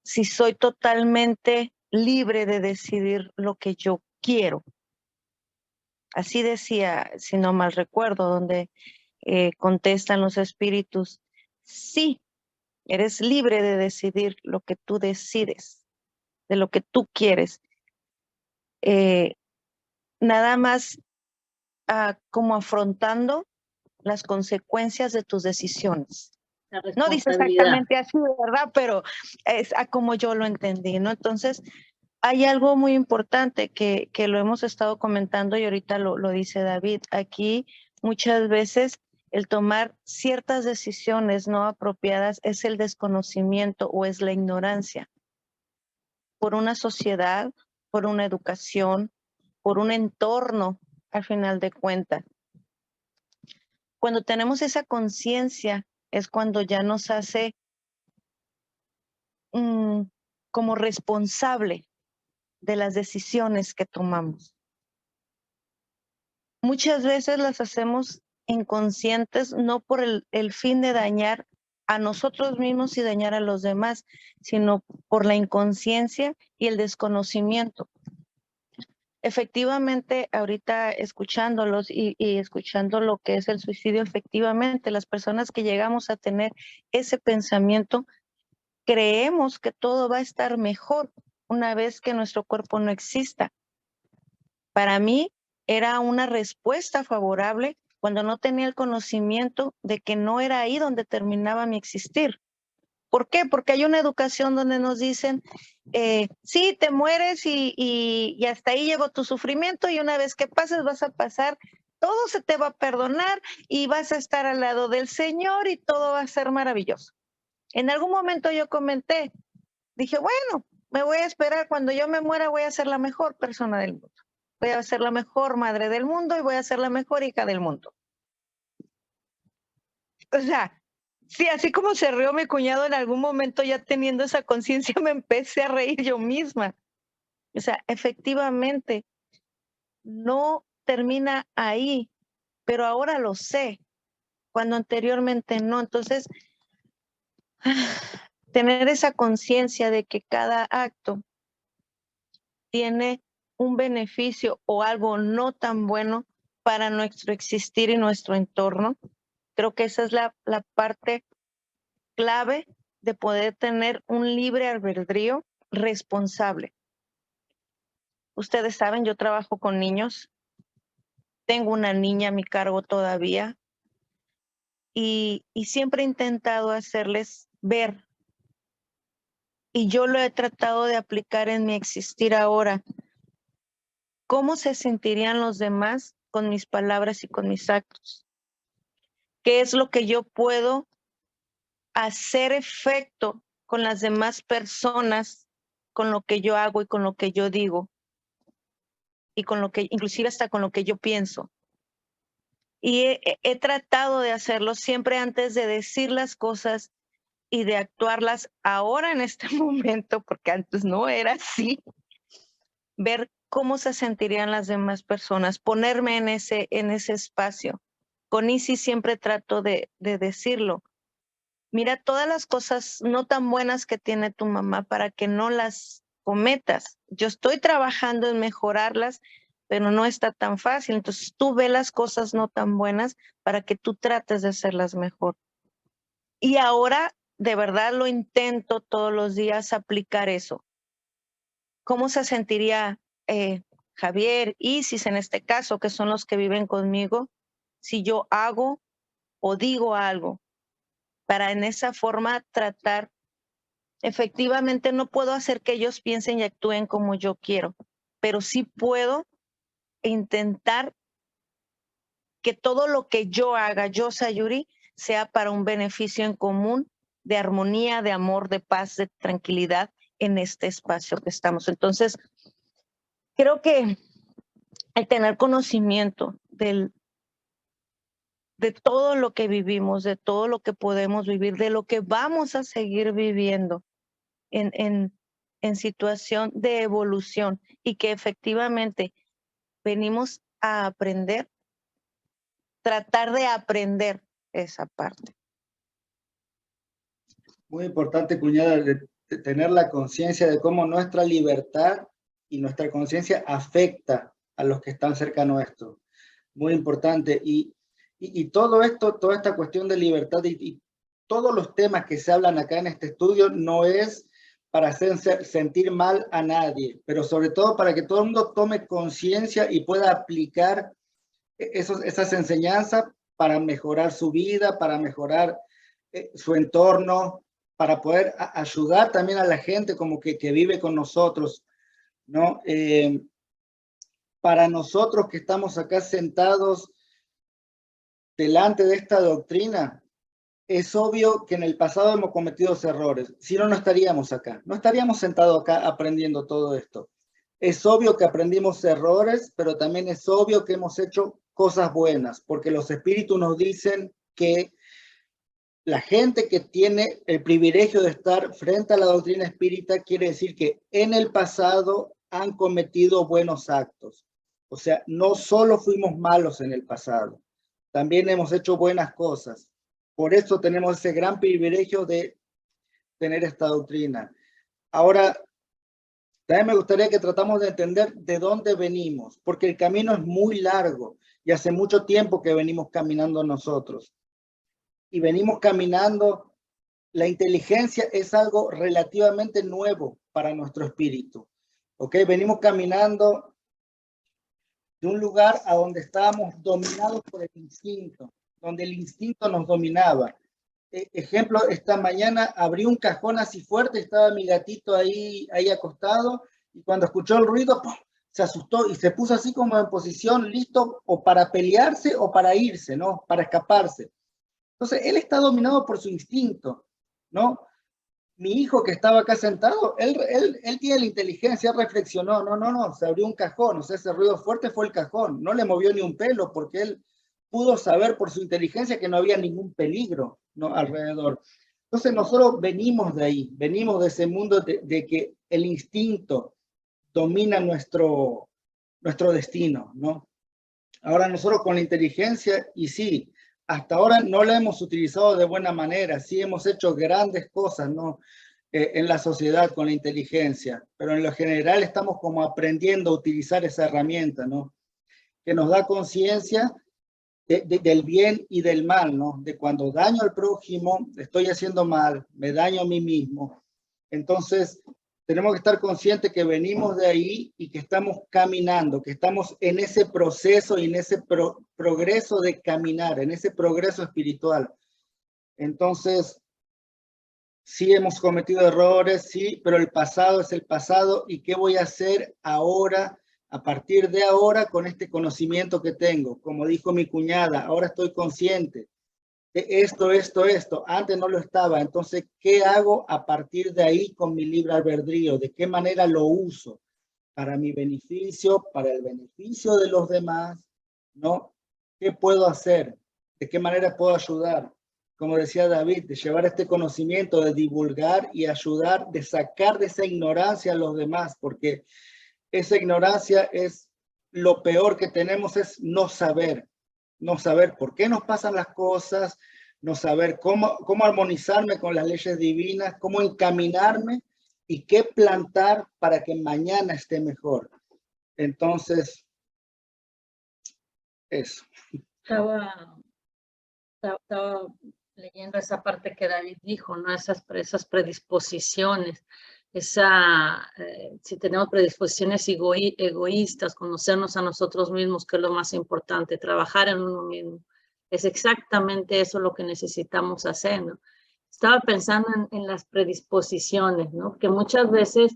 si soy totalmente libre de decidir lo que yo quiero. Así decía, si no mal recuerdo, donde contestan los espíritus, sí, eres libre de decidir lo que tú decides, de lo que tú quieres. Nada más como afrontando las consecuencias de tus decisiones. No dice exactamente así, ¿verdad? Pero es a como yo lo entendí, ¿no? Entonces, hay algo muy importante que lo hemos estado comentando y ahorita lo dice David. Aquí muchas veces el tomar ciertas decisiones no apropiadas es el desconocimiento o es la ignorancia por una sociedad, por una educación, por un entorno, al final de cuentas. Cuando tenemos esa conciencia es cuando ya nos hace como responsable de las decisiones que tomamos. Muchas veces las hacemos inconscientes, no por el fin de dañar a nosotros mismos y dañar a los demás, sino por la inconsciencia y el desconocimiento. Efectivamente, ahorita escuchándolos y escuchando lo que es el suicidio, efectivamente, las personas que llegamos a tener ese pensamiento, creemos que todo va a estar mejor una vez que nuestro cuerpo no exista. Para mí era una respuesta favorable cuando no tenía el conocimiento de que no era ahí donde terminaba mi existir. ¿Por qué? Porque hay una educación donde nos dicen, sí, te mueres y hasta ahí llegó tu sufrimiento y una vez que pases vas a pasar, todo se te va a perdonar y vas a estar al lado del Señor y todo va a ser maravilloso. En algún momento yo comenté, dije, bueno, me voy a esperar, cuando yo me muera voy a ser la mejor persona del mundo. Voy a ser la mejor madre del mundo y voy a ser la mejor hija del mundo. O sea, sí, así como se rió mi cuñado en algún momento, ya teniendo esa conciencia, me empecé a reír yo misma. O sea, efectivamente, no termina ahí, pero ahora lo sé, cuando anteriormente no. Entonces, tener esa conciencia de que cada acto tiene un beneficio o algo no tan bueno para nuestro existir y nuestro entorno, creo que esa es la parte clave de poder tener un libre albedrío responsable. Ustedes saben, yo trabajo con niños, tengo una niña a mi cargo todavía y siempre he intentado hacerles ver, y yo lo he tratado de aplicar en mi existir ahora, cómo se sentirían los demás con mis palabras y con mis actos. ¿Qué es lo que yo puedo hacer efecto con las demás personas, con lo que yo hago y con lo que yo digo? Y con lo que, inclusive hasta con lo que yo pienso. Y he tratado de hacerlo siempre antes de decir las cosas y de actuarlas ahora en este momento, porque antes no era así. Ver cómo se sentirían las demás personas, ponerme en ese espacio. Con Isi siempre trato de decirlo. Mira todas las cosas no tan buenas que tiene tu mamá para que no las cometas. Yo estoy trabajando en mejorarlas, pero no está tan fácil. Entonces tú ve las cosas no tan buenas para que tú trates de hacerlas mejor. Y ahora de verdad lo intento todos los días aplicar eso. ¿Cómo se sentiría Javier, Isis en este caso, que son los que viven conmigo, si yo hago o digo algo? Para en esa forma tratar, efectivamente no puedo hacer que ellos piensen y actúen como yo quiero, pero sí puedo intentar que todo lo que yo haga, yo, Sayuri, sea para un beneficio en común, de armonía, de amor, de paz, de tranquilidad en este espacio que estamos. Entonces, creo que el tener conocimiento de todo lo que vivimos, de todo lo que podemos vivir, de lo que vamos a seguir viviendo en situación de evolución y que efectivamente venimos a aprender, tratar de aprender esa parte. Muy importante, cuñada, de tener la conciencia de cómo nuestra libertad y nuestra conciencia afecta a los que están cerca nuestro. Muy importante. Y todo esto, toda esta cuestión de libertad y todos los temas que se hablan acá en este estudio no es para hacer sentir mal a nadie, pero sobre todo para que todo el mundo tome conciencia y pueda aplicar esas enseñanzas para mejorar su vida, para mejorar su entorno, para poder ayudar también a la gente como que vive con nosotros, ¿no? Para nosotros que estamos acá sentados, delante de esta doctrina, es obvio que en el pasado hemos cometido errores. Si no, no estaríamos acá. No estaríamos sentados acá aprendiendo todo esto. Es obvio que aprendimos errores, pero también es obvio que hemos hecho cosas buenas, porque los espíritus nos dicen que la gente que tiene el privilegio de estar frente a la doctrina espírita quiere decir que en el pasado han cometido buenos actos. O sea, no solo fuimos malos en el pasado, también hemos hecho buenas cosas. Por eso tenemos ese gran privilegio de tener esta doctrina. Ahora, también me gustaría que tratamos de entender de dónde venimos, porque el camino es muy largo y hace mucho tiempo que venimos caminando nosotros. Y venimos caminando, la inteligencia es algo relativamente nuevo para nuestro espíritu. ¿Ok? Venimos caminando de un lugar a donde estábamos dominados por el instinto, donde el instinto nos dominaba. Ejemplo, esta mañana abrí un cajón así fuerte, estaba mi gatito ahí acostado, y cuando escuchó el ruido, ¡pum!, se asustó y se puso así como en posición listo o para pelearse o para irse, ¿no? Para escaparse. Entonces, él está dominado por su instinto, ¿no? Mi hijo que estaba acá sentado, él tiene la inteligencia, reflexionó, no, se abrió un cajón, o sea, ese ruido fuerte fue el cajón, no le movió ni un pelo porque él pudo saber por su inteligencia que no había ningún peligro, ¿no?, alrededor. Entonces nosotros venimos de ahí, venimos de ese mundo de que el instinto domina nuestro destino, ¿no? Ahora nosotros con la inteligencia, y sí, hasta ahora no la hemos utilizado de buena manera, sí hemos hecho grandes cosas, ¿no?, en la sociedad con la inteligencia, pero en lo general estamos como aprendiendo a utilizar esa herramienta, ¿no?, que nos da conciencia del bien y del mal, ¿no?, de cuando daño al prójimo, estoy haciendo mal, me daño a mí mismo. Entonces, tenemos que estar conscientes que venimos de ahí y que estamos caminando, que estamos en ese proceso y en ese progreso de caminar, en ese progreso espiritual. Entonces, sí hemos cometido errores, sí, pero el pasado es el pasado. ¿Y qué voy a hacer ahora, a partir de ahora, con este conocimiento que tengo? Como dijo mi cuñada, ahora estoy consciente de esto, antes no lo estaba. Entonces, ¿qué hago a partir de ahí con mi libre albedrío? ¿De qué manera lo uso? Para mi beneficio, para el beneficio de los demás, ¿no? ¿Qué puedo hacer? ¿De qué manera puedo ayudar? Como decía David, de llevar este conocimiento, de divulgar y ayudar, de sacar de esa ignorancia a los demás, porque esa ignorancia es lo peor que tenemos, es no saber por qué nos pasan las cosas, no saber cómo armonizarme con las leyes divinas, cómo encaminarme y qué plantar para que mañana esté mejor. Entonces, eso. Estaba leyendo esa parte que David dijo, ¿no? Esas predisposiciones, si tenemos predisposiciones egoístas, conocernos a nosotros mismos, que es lo más importante, trabajar en uno mismo. Es exactamente eso lo que necesitamos hacer, ¿no? Estaba pensando en las predisposiciones, ¿no? Que muchas veces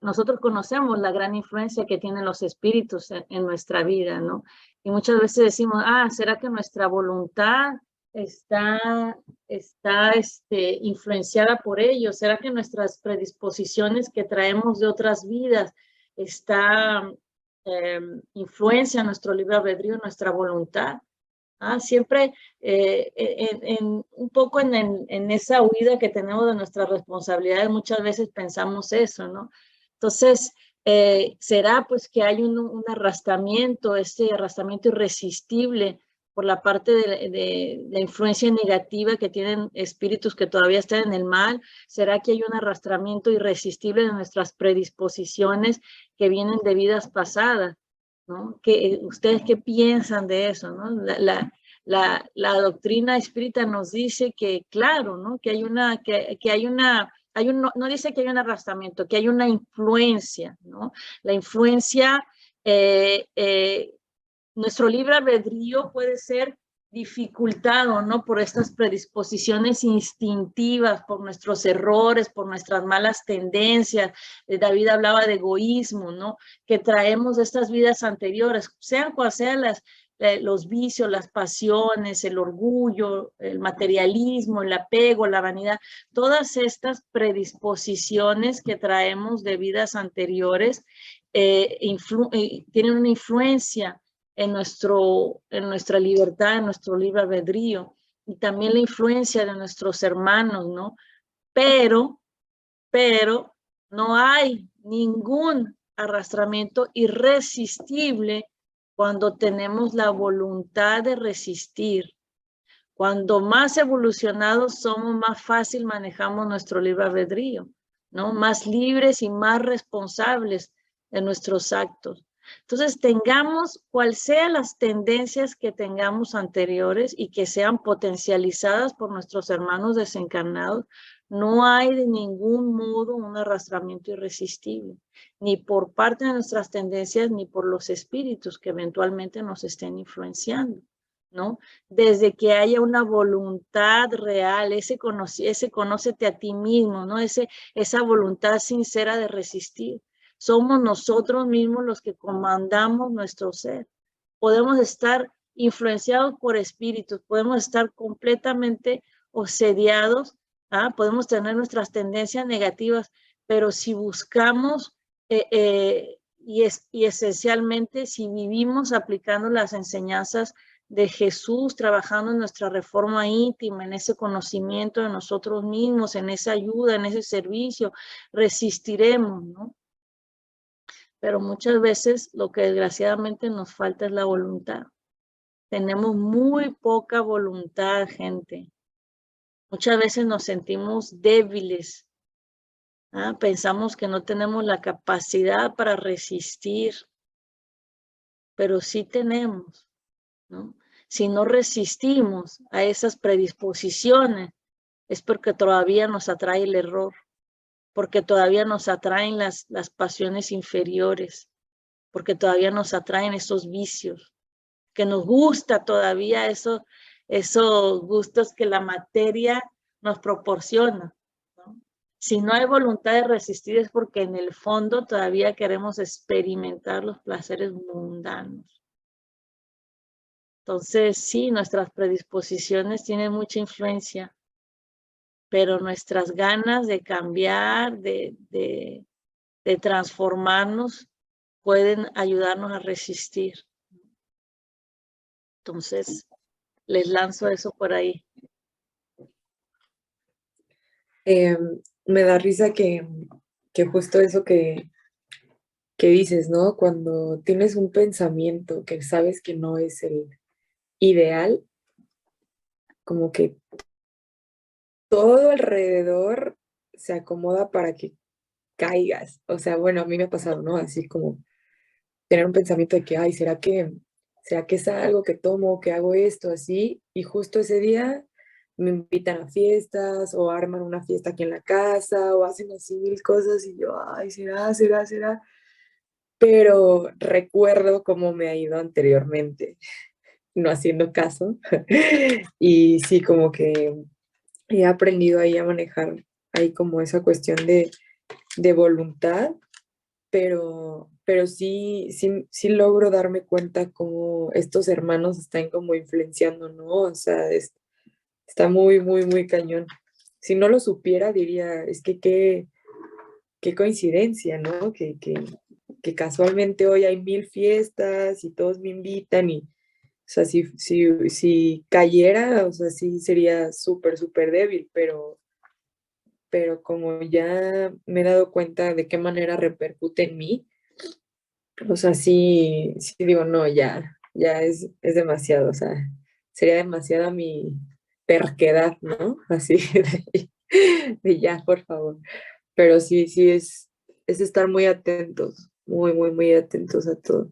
nosotros conocemos la gran influencia que tienen los espíritus en nuestra vida, ¿no? Y muchas veces decimos, ¿será que nuestra voluntad está influenciada por ellos? ¿Será que nuestras predisposiciones que traemos de otras vidas influencian nuestro libre albedrío, nuestra voluntad? Siempre un poco en esa huida que tenemos de nuestras responsabilidades, muchas veces pensamos eso, ¿no? Entonces, será pues que hay un arrastramiento, este arrastramiento irresistible por la parte de la influencia negativa que tienen espíritus que todavía están en el mal. ¿Será que hay un arrastramiento irresistible de nuestras predisposiciones que vienen de vidas pasadas, ¿no? ¿Ustedes qué piensan de eso, no? La doctrina espírita nos dice que, claro, ¿no? Que hay no dice que hay un arrastramiento, que hay una influencia, ¿no? La influencia, nuestro libre albedrío puede ser dificultado, ¿no? Por estas predisposiciones instintivas, por nuestros errores, por nuestras malas tendencias. David hablaba de egoísmo, ¿no? Que traemos de estas vidas anteriores, sean cuales sean los vicios, las pasiones, el orgullo, el materialismo, el apego, la vanidad, todas estas predisposiciones que traemos de vidas anteriores tienen una influencia en nuestra libertad, en nuestro libre albedrío, y también la influencia de nuestros hermanos, ¿no? Pero no hay ningún arrastramiento irresistible cuando tenemos la voluntad de resistir. Cuando más evolucionados somos, más fácil manejamos nuestro libre albedrío, ¿no? Más libres y más responsables de nuestros actos. Entonces, tengamos cual sean las tendencias que tengamos anteriores y que sean potencializadas por nuestros hermanos desencarnados, no hay de ningún modo un arrastramiento irresistible, ni por parte de nuestras tendencias, ni por los espíritus que eventualmente nos estén influenciando, ¿no? Desde que haya una voluntad real, ese conócete a ti mismo, ¿no? Esa voluntad sincera de resistir. Somos nosotros mismos los que comandamos nuestro ser. Podemos estar influenciados por espíritus, podemos estar completamente obsediados, podemos tener nuestras tendencias negativas, pero si buscamos y esencialmente si vivimos aplicando las enseñanzas de Jesús, trabajando en nuestra reforma íntima, en ese conocimiento de nosotros mismos, en esa ayuda, en ese servicio, resistiremos, ¿no? Pero muchas veces lo que desgraciadamente nos falta es la voluntad. Tenemos muy poca voluntad, gente. Muchas veces nos sentimos débiles. Pensamos que no tenemos la capacidad para resistir, pero sí tenemos, ¿no? Si no resistimos a esas predisposiciones, es porque todavía nos atrae el error, porque todavía nos atraen las pasiones inferiores, porque todavía nos atraen esos vicios, que nos gusta todavía esos gustos que la materia nos proporciona, ¿no? Si no hay voluntad de resistir es porque en el fondo todavía queremos experimentar los placeres mundanos. Entonces, sí, nuestras predisposiciones tienen mucha influencia, pero nuestras ganas de cambiar, de transformarnos, pueden ayudarnos a resistir. Entonces, les lanzo eso por ahí. Me da risa que justo eso que dices, ¿no? Cuando tienes un pensamiento que sabes que no es el ideal, como que todo alrededor se acomoda para que caigas. O sea, bueno, a mí me ha pasado, ¿no? Así como tener un pensamiento de que, ay, ¿será que es algo que tomo, que hago esto, así? Y justo ese día me invitan a fiestas o arman una fiesta aquí en la casa o hacen así mil cosas y yo, ay, será. Pero recuerdo cómo me ha ido anteriormente, no haciendo caso. Y sí, como que he aprendido ahí a manejar ahí como esa cuestión de voluntad, pero sí logro darme cuenta cómo estos hermanos están como influenciando, ¿no? O sea, está muy, muy, muy cañón. Si no lo supiera, diría, es que qué coincidencia, ¿no? Que casualmente hoy hay 1000 fiestas y todos me invitan y, o sea, si cayera, o sea, sí sería súper, súper débil, pero como ya me he dado cuenta de qué manera repercute en mí, o sea, sí digo, no, ya es demasiado, o sea, sería demasiada mi terquedad, ¿no? Así de ya, por favor. Pero sí es estar muy atentos, muy, muy, muy atentos a todo.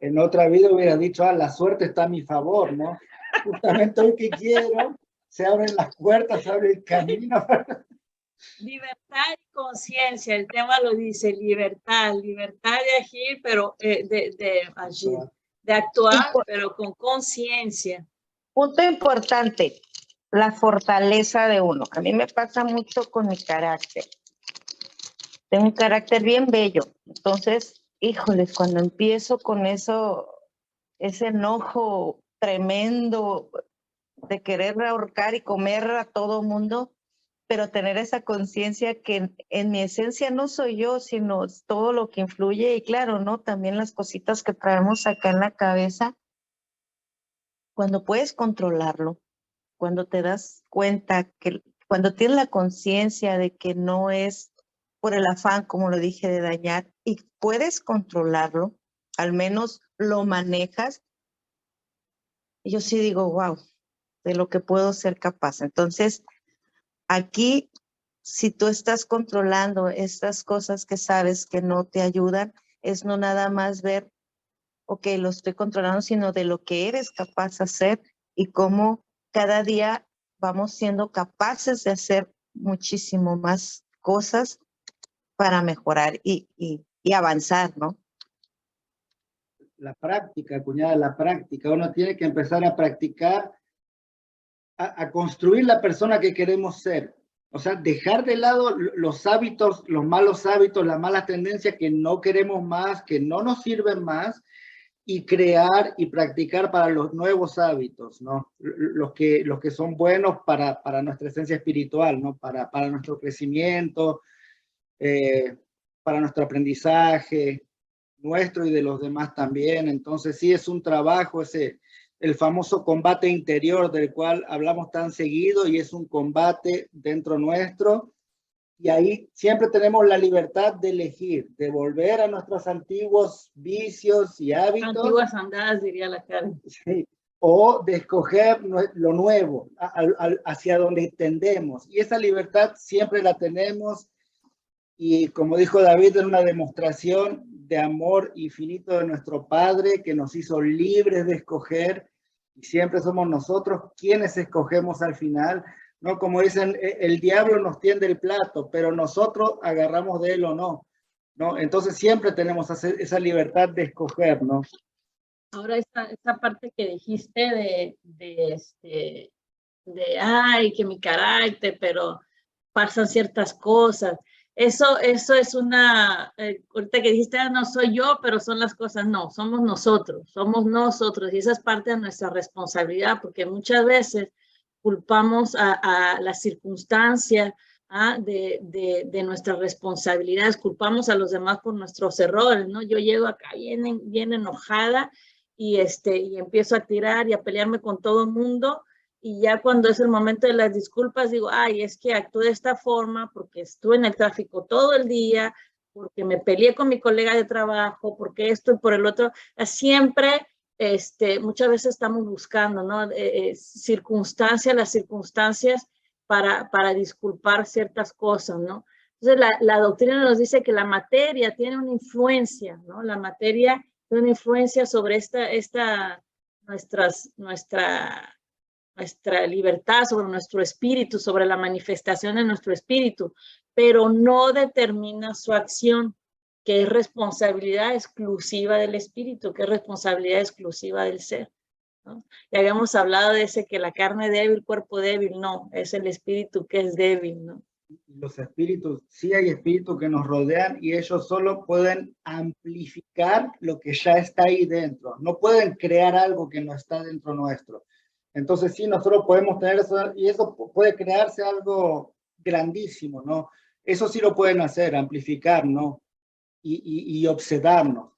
En otra vida hubiera dicho, la suerte está a mi favor, ¿no? Justamente hoy que quiero, se abren las puertas, se abre el camino. Libertad y conciencia, el tema lo dice, libertad de agir, pero de actuar, pero con conciencia. Punto importante, la fortaleza de uno. A mí me pasa mucho con mi carácter. Tengo un carácter bien bello. Entonces, híjoles, cuando empiezo con eso, ese enojo tremendo de querer ahorcar y comer a todo mundo, pero tener esa conciencia que en mi esencia no soy yo, sino todo lo que influye y claro, ¿no? También las cositas que traemos acá en la cabeza, cuando puedes controlarlo, cuando te das cuenta que, cuando tienes la conciencia de que no es por el afán, como lo dije, de dañar y puedes controlarlo, al menos lo manejas, yo sí digo, wow, de lo que puedo ser capaz. Entonces, aquí, si tú estás controlando estas cosas que sabes que no te ayudan, es no nada más ver, ok, lo estoy controlando, sino de lo que eres capaz de hacer y cómo cada día vamos siendo capaces de hacer muchísimo más cosas para mejorar y avanzar, ¿no? La práctica, cuñada, la práctica. Uno tiene que empezar a practicar, a construir la persona que queremos ser. O sea, dejar de lado los hábitos, los malos hábitos, las malas tendencias que no queremos más, que no nos sirven más, y crear y practicar para los nuevos hábitos, ¿no? Los que son buenos para nuestra esencia espiritual, ¿no? Para nuestro crecimiento, para nuestro aprendizaje, nuestro y de los demás también. Entonces sí es un trabajo, el famoso combate interior del cual hablamos tan seguido, y es un combate dentro nuestro, y ahí siempre tenemos la libertad de elegir, de volver a nuestros antiguos vicios y hábitos. Antiguas andadas, diría la Karen. Sí, o de escoger lo nuevo, hacia donde tendemos. Y esa libertad siempre la tenemos, y como dijo David, es una demostración de amor infinito de nuestro Padre, que nos hizo libres de escoger, y siempre somos nosotros quienes escogemos al final, ¿no? Como dicen, el diablo nos tiende el plato, pero nosotros agarramos de él o no, ¿no? Entonces siempre tenemos esa libertad de escoger, ¿no? Ahora esta parte que dijiste ay, que mi carácter, pero pasan ciertas cosas. Eso es una, ahorita que dijiste, no soy yo, pero son las cosas, no, somos nosotros, y esa es parte de nuestra responsabilidad, porque muchas veces culpamos a la circunstancia de nuestras responsabilidades, culpamos a los demás por nuestros errores, ¿no? Yo llego acá bien enojada y empiezo a tirar y a pelearme con todo el mundo, y ya cuando es el momento de las disculpas digo, ay, es que actué de esta forma porque estuve en el tráfico todo el día, porque me peleé con mi colega de trabajo, porque esto y por el otro. Siempre, muchas veces estamos buscando, ¿no? Las circunstancias para disculpar ciertas cosas, ¿no? Entonces la doctrina nos dice que la materia tiene una influencia, ¿no? La materia tiene una influencia sobre nuestra libertad, sobre nuestro espíritu, sobre la manifestación de nuestro espíritu, pero no determina su acción, que es responsabilidad exclusiva del espíritu, que es responsabilidad exclusiva del ser, ¿no? Y habíamos hablado de ese que la carne débil, cuerpo débil, no, es el espíritu que es débil, ¿no? Los espíritus, sí hay espíritus que nos rodean, y ellos solo pueden amplificar lo que ya está ahí dentro, no pueden crear algo que no está dentro nuestro. Entonces sí, nosotros podemos tener eso, y eso puede crearse algo grandísimo, ¿no? Eso sí lo pueden hacer, amplificar, ¿no? Y obsedarnos,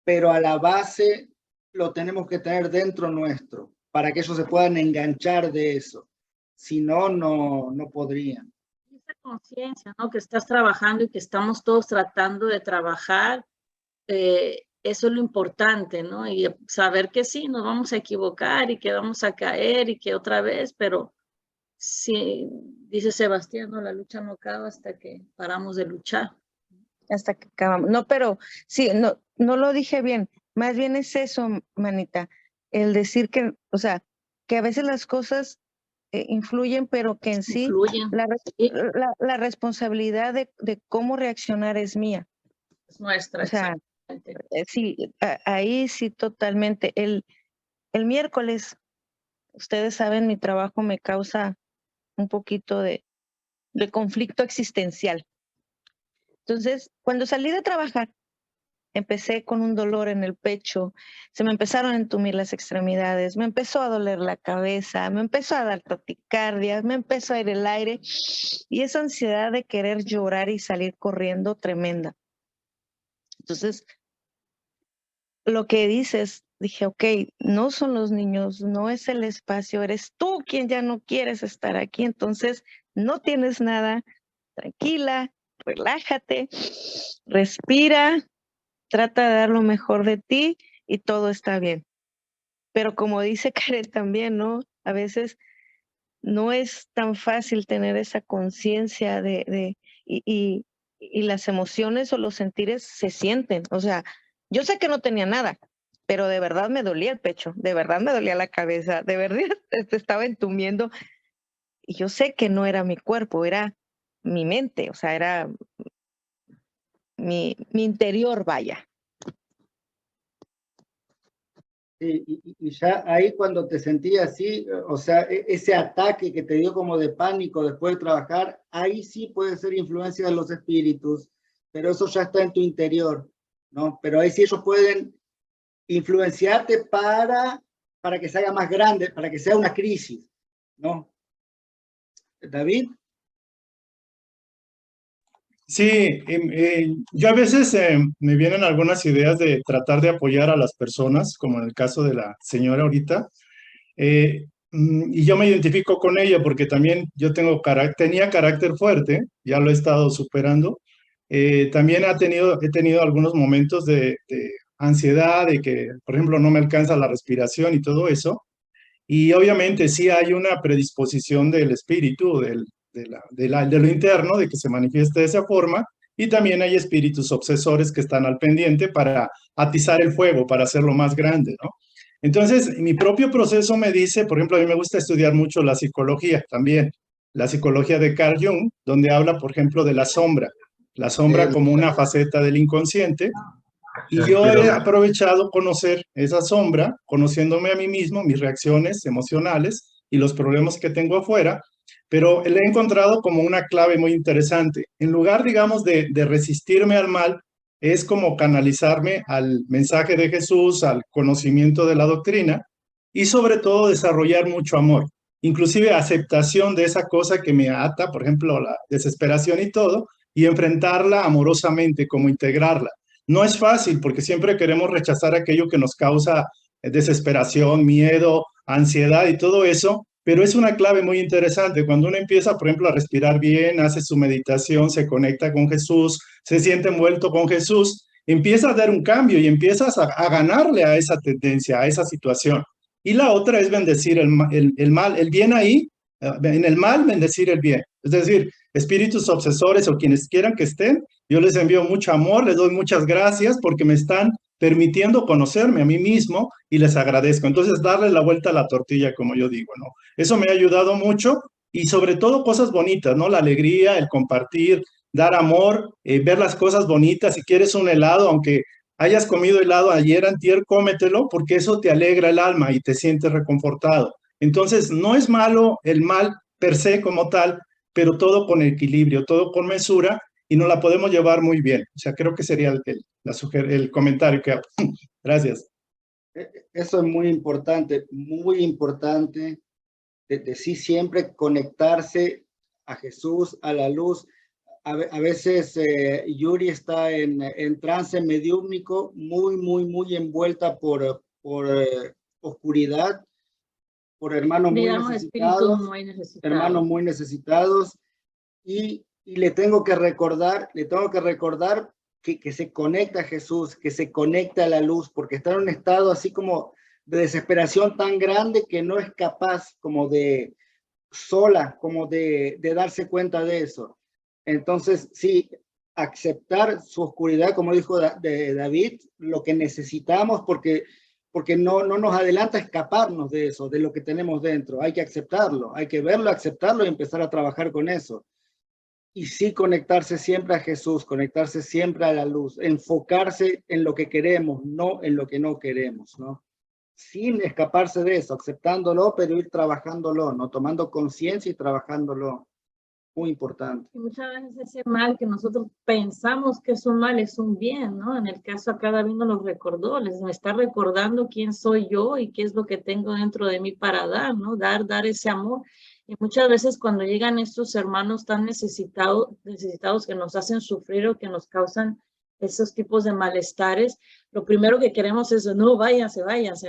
pero a la base lo tenemos que tener dentro nuestro, para que ellos se puedan enganchar de eso. Si no, no podrían. Esa conciencia, ¿no? Que estás trabajando y que estamos todos tratando de trabajar, eso es lo importante, ¿no? Y saber que sí, nos vamos a equivocar y que vamos a caer y que otra vez, pero sí, dice Sebastián, ¿no? La lucha no acaba hasta que paramos de luchar. Hasta que acabamos. No, pero sí, no lo dije bien. Más bien es eso, manita, el decir que, o sea, que a veces las cosas influyen, pero que en sí la responsabilidad de cómo reaccionar es mía. Es nuestra. O sea, sí, ahí sí totalmente. El miércoles, ustedes saben, mi trabajo me causa un poquito de conflicto existencial. Entonces, cuando salí de trabajar, empecé con un dolor en el pecho, se me empezaron a entumir las extremidades, me empezó a doler la cabeza, me empezó a dar taquicardia, me empezó a ir el aire y esa ansiedad de querer llorar y salir corriendo tremenda. Entonces, lo que dices, dije, ok, no son los niños, no es el espacio, eres tú quien ya no quieres estar aquí, entonces no tienes nada, tranquila, relájate, respira, trata de dar lo mejor de ti y todo está bien. Pero como dice Karen también, ¿no? A veces no es tan fácil tener esa conciencia y las emociones o los sentires se sienten. O sea, yo sé que no tenía nada, pero de verdad me dolía el pecho, de verdad me dolía la cabeza, de verdad estaba entumiendo. Y yo sé que no era mi cuerpo, era mi mente, o sea, era mi interior, vaya. Y ya ahí cuando te sentías así, o sea, ese ataque que te dio como de pánico después de trabajar, ahí sí puede ser influencia de los espíritus, pero eso ya está en tu interior, ¿no? Pero ahí sí ellos pueden influenciarte para que se haga más grande, para que sea una crisis, ¿no? David. Sí, yo a veces me vienen algunas ideas de tratar de apoyar a las personas, como en el caso de la señora ahorita, y yo me identifico con ella porque también yo tenía carácter fuerte, ya lo he estado superando. También he tenido algunos momentos de ansiedad, de que, por ejemplo, no me alcanza la respiración y todo eso. Y obviamente sí hay una predisposición del espíritu, de lo interno, de que se manifieste de esa forma, y también hay espíritus obsesores que están al pendiente para atizar el fuego, para hacerlo más grande, ¿no? Entonces, mi propio proceso me dice, por ejemplo, a mí me gusta estudiar mucho la psicología también, la psicología de Carl Jung, donde habla, por ejemplo, de la sombra como una faceta del inconsciente, y yo he aprovechado conocer esa sombra, conociéndome a mí mismo, mis reacciones emocionales y los problemas que tengo afuera, pero le he encontrado como una clave muy interesante. En lugar, digamos, de resistirme al mal, es como canalizarme al mensaje de Jesús, al conocimiento de la doctrina y sobre todo desarrollar mucho amor, inclusive aceptación de esa cosa que me ata, por ejemplo, la desesperación y todo, y enfrentarla amorosamente, como integrarla. No es fácil porque siempre queremos rechazar aquello que nos causa desesperación, miedo, ansiedad y todo eso, pero es una clave muy interesante. Cuando uno empieza, por ejemplo, a respirar bien, hace su meditación, se conecta con Jesús, se siente envuelto con Jesús, empieza a dar un cambio y empiezas a ganarle a esa tendencia, a esa situación. Y la otra es bendecir el mal, el bien ahí, en el mal, bendecir el bien. Es decir, espíritus obsesores o quienes quieran que estén, yo les envío mucho amor, les doy muchas gracias porque me están permitiendo conocerme a mí mismo y les agradezco. Entonces, darle la vuelta a la tortilla, como yo digo, ¿no? Eso me ha ayudado mucho y sobre todo cosas bonitas, ¿no? La alegría, el compartir, dar amor, ver las cosas bonitas. Si quieres un helado, aunque hayas comido helado ayer, antier, cómetelo porque eso te alegra el alma y te sientes reconfortado. Entonces, no es malo el mal per se como tal, pero todo con equilibrio, todo con mesura y nos la podemos llevar muy bien. O sea, creo que sería el comentario que hago. Gracias. Eso es muy importante, de sí siempre conectarse a Jesús, a la luz. A veces Yuri está en trance mediúmnico, muy envuelta por oscuridad, por hermanos muy necesitados, y le tengo que recordar que se conecta a Jesús, que se conecta a la luz, porque está en un estado así como de desesperación tan grande que no es capaz como de darse cuenta de eso. Entonces, sí, aceptar su oscuridad, como dijo David, lo que necesitamos, porque no nos adelanta a escaparnos de eso, de lo que tenemos dentro. Hay que aceptarlo, hay que verlo, aceptarlo y empezar a trabajar con eso. Y sí, conectarse siempre a Jesús, conectarse siempre a la luz, enfocarse en lo que queremos, no en lo que no queremos, ¿no? Sin escaparse de eso, aceptándolo, pero ir trabajándolo, ¿no? Tomando conciencia y trabajándolo. muy importante. Y muchas veces ese mal que nosotros pensamos que es un mal es un bien, ¿no? En el caso acá David nos lo recordó, me está recordando quién soy yo y qué es lo que tengo dentro de mí para dar, ¿no? Dar ese amor. Y muchas veces cuando llegan estos hermanos tan necesitados que nos hacen sufrir o que nos causan esos tipos de malestares, lo primero que queremos es, no, váyanse,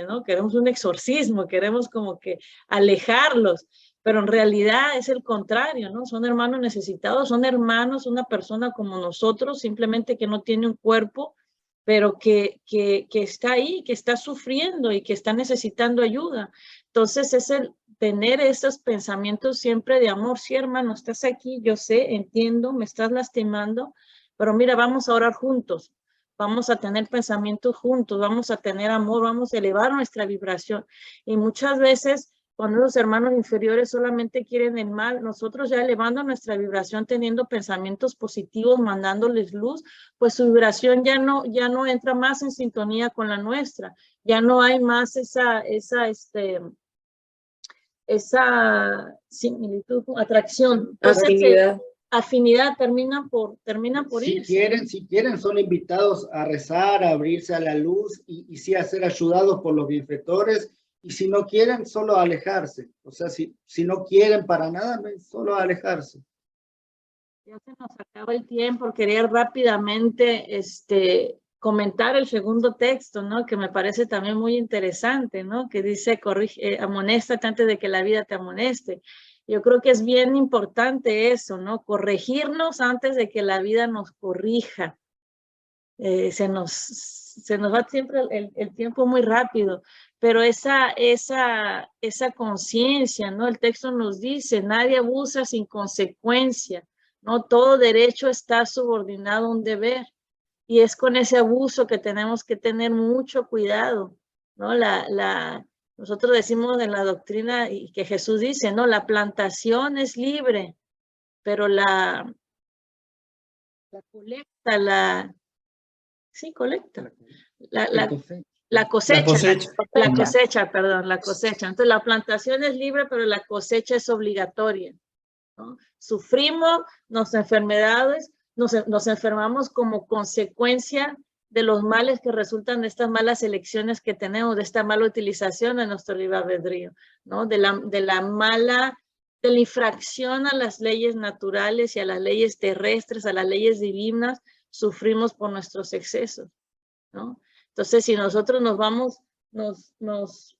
¿no? Queremos un exorcismo, queremos como que alejarlos. Pero en realidad es el contrario, ¿no? Son hermanos necesitados, son hermanos, una persona como nosotros, simplemente que no tiene un cuerpo, pero que está ahí, que está sufriendo y que está necesitando ayuda. Entonces es el tener esos pensamientos siempre de amor. Sí, hermano, estás aquí, yo sé, entiendo, me estás lastimando, pero mira, vamos a orar juntos. Vamos a tener pensamientos juntos, vamos a tener amor, vamos a elevar nuestra vibración. Y muchas veces cuando los hermanos inferiores solamente quieren el mal, nosotros ya elevando nuestra vibración, teniendo pensamientos positivos, mandándoles luz, pues su vibración ya no entra más en sintonía con la nuestra. Ya no hay más esa similitud, atracción. Entonces, afinidad terminan por irse. Si quieren, son invitados a rezar, a abrirse a la luz y sí a ser ayudados por los benefactores. Y si no quieren, solo alejarse. O sea, si no quieren para nada, solo alejarse. Ya se nos acaba el tiempo. Quería rápidamente comentar el segundo texto, ¿no? Que me parece también muy interesante, ¿no? Que dice, amonéstate antes de que la vida te amoneste. Yo creo que es bien importante eso, ¿no? Corregirnos antes de que la vida nos corrija. Se nos va siempre el tiempo muy rápido, pero esa conciencia, ¿no? El texto nos dice, nadie abusa sin consecuencia, ¿no? Todo derecho está subordinado a un deber, y es con ese abuso que tenemos que tener mucho cuidado, ¿no? Nosotros decimos en la doctrina, y que Jesús dice, ¿no? La plantación es libre, pero la colecta, sí, colecta. La cosecha. Entonces, la plantación es libre, pero la cosecha es obligatoria, ¿no? Sufrimos, nos enfermamos como consecuencia de los males que resultan de estas malas elecciones que tenemos, de esta mala utilización de nuestro libre albedrío, ¿no? De la infracción a las leyes naturales y a las leyes terrestres, a las leyes divinas, sufrimos por nuestros excesos, ¿no? Entonces, si nosotros nos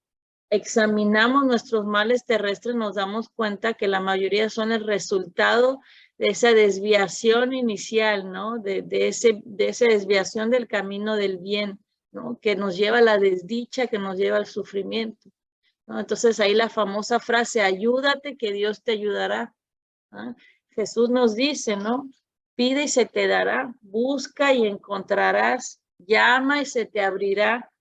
examinamos nuestros males terrestres, nos damos cuenta que la mayoría son el resultado de esa desviación inicial, ¿no? De esa desviación del camino del bien, ¿no? Que nos lleva a la desdicha, que nos lleva al sufrimiento, ¿no? Entonces, ahí la famosa frase, ayúdate que Dios te ayudará, ¿no? Jesús nos dice, ¿no? Pide y se te dará, busca y encontrarás, llama y se te abrirá,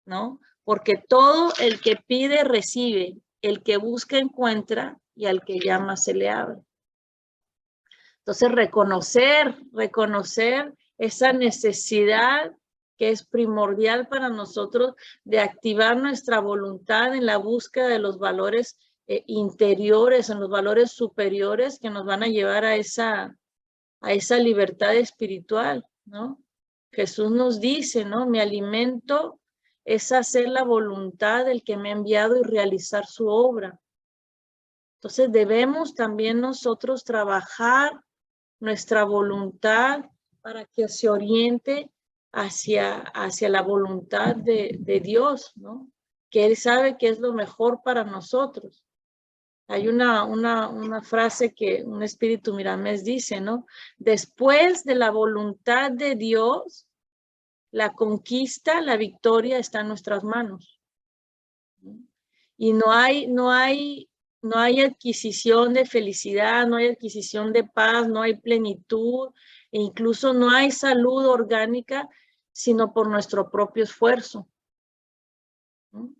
¿no? Porque todo el que pide recibe, el que busca encuentra y al que llama se le abre. Entonces, reconocer esa necesidad que es primordial para nosotros de activar nuestra voluntad en la búsqueda de los valores interiores, en los valores superiores que nos van a llevar a esa libertad espiritual, ¿no? Jesús nos dice, ¿no? Mi alimento es hacer la voluntad del que me ha enviado y realizar su obra. Entonces debemos también nosotros trabajar nuestra voluntad para que se oriente hacia la voluntad de Dios, ¿no? Que Él sabe que es lo mejor para nosotros. Hay una frase que un espíritu miramés dice, ¿no? Después de la voluntad de Dios, la conquista, la victoria está en nuestras manos. Y no hay adquisición de felicidad, no hay adquisición de paz, no hay plenitud, e incluso no hay salud orgánica, sino por nuestro propio esfuerzo, ¿no?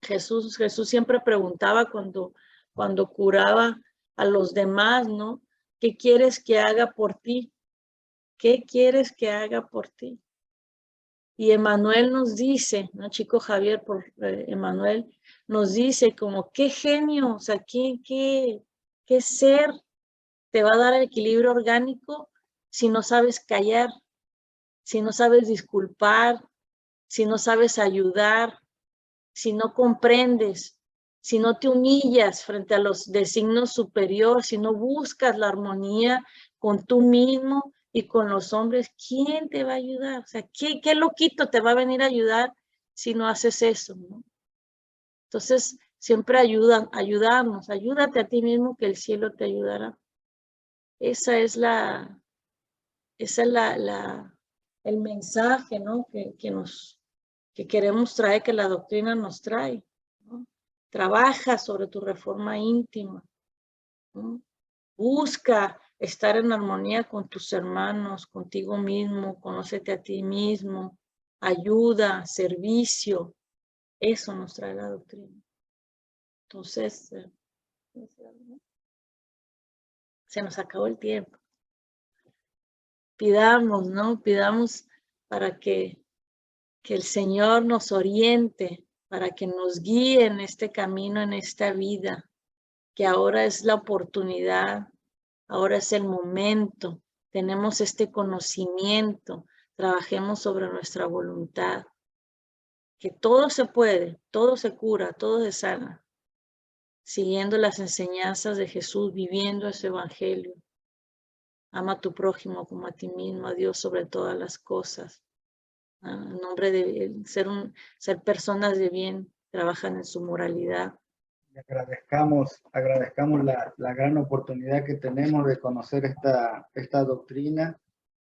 Jesús siempre preguntaba cuando curaba a los demás, ¿no? ¿Qué quieres que haga por ti? ¿Qué quieres que haga por ti? Y Emmanuel nos dice, ¿no? Chico Javier por Emmanuel, nos dice como, qué genio, o sea, qué ser te va a dar el equilibrio orgánico si no sabes callar, si no sabes disculpar, si no sabes ayudar, si no comprendes, si no te humillas frente a los designios superiores, si no buscas la armonía con tú mismo y con los hombres, ¿quién te va a ayudar? O sea, ¿qué loquito te va a venir a ayudar si no haces eso, ¿no? Entonces, siempre ayudarnos, ayúdate a ti mismo que el cielo te ayudará. Esa es el mensaje, ¿no? que queremos traer, que la doctrina nos trae, ¿no? Trabaja sobre tu reforma íntima, ¿no? Busca estar en armonía con tus hermanos, contigo mismo, conócete a ti mismo, ayuda, servicio. Eso nos trae la doctrina. Entonces, se nos acabó el tiempo. Pidamos, ¿no? Pidamos para que el Señor nos oriente, para que nos guíe en este camino, en esta vida, que ahora es la oportunidad, ahora es el momento, tenemos este conocimiento, trabajemos sobre nuestra voluntad, que todo se puede, todo se cura, todo se sana, siguiendo las enseñanzas de Jesús, viviendo ese evangelio. Ama a tu prójimo como a ti mismo, a Dios sobre todas las cosas. En nombre de ser personas de bien, trabajan en su moralidad. Agradezcamos la gran oportunidad que tenemos de conocer esta doctrina,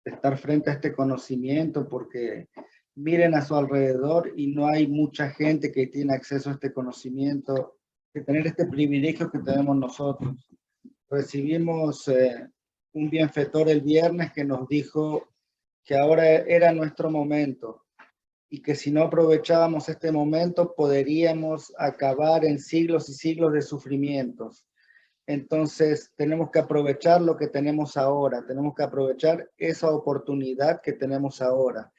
de estar frente a este conocimiento, porque miren a su alrededor y no hay mucha gente que tiene acceso a este conocimiento, de tener este privilegio que tenemos nosotros. Recibimos un bienfeitor el viernes que nos dijo que ahora era nuestro momento y que si no aprovechábamos este momento podríamos acabar en siglos y siglos de sufrimientos. Entonces tenemos que aprovechar lo que tenemos ahora, tenemos que aprovechar esa oportunidad que tenemos ahora,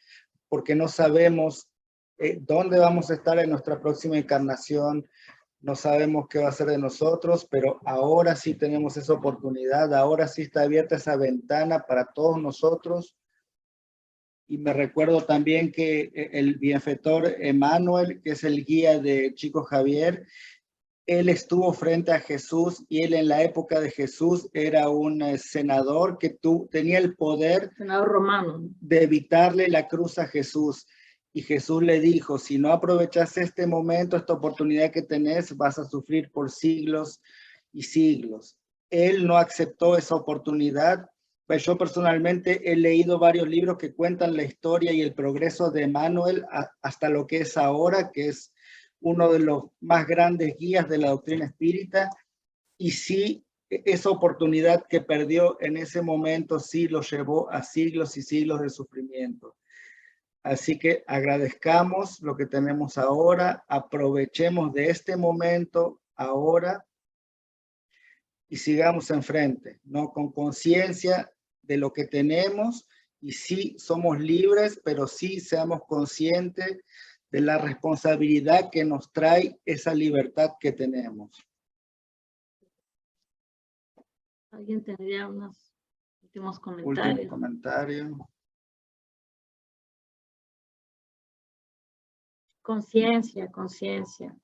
porque no sabemos dónde vamos a estar en nuestra próxima encarnación, no sabemos qué va a ser de nosotros, pero ahora sí tenemos esa oportunidad, ahora sí está abierta esa ventana para todos nosotros. Y me recuerdo también que el bienfeitor Emmanuel, que es el guía de Chico Javier, él estuvo frente a Jesús y él en la época de Jesús era un senador que tenía el poder, senador romano, de evitarle la cruz a Jesús. Y Jesús le dijo, si no aprovechas este momento, esta oportunidad que tenés, vas a sufrir por siglos y siglos. Él no aceptó esa oportunidad. Pues yo personalmente he leído varios libros que cuentan la historia y el progreso de Emmanuel hasta lo que es ahora, que es uno de los más grandes guías de la doctrina espírita. Y sí, esa oportunidad que perdió en ese momento sí lo llevó a siglos y siglos de sufrimiento. Así que agradezcamos lo que tenemos ahora, aprovechemos de este momento ahora y sigamos enfrente, ¿no? Con conciencia de lo que tenemos y sí somos libres, pero sí seamos conscientes de la responsabilidad que nos trae esa libertad que tenemos. ¿Alguien tendría unos últimos comentarios? Último comentario. Conciencia, conciencia.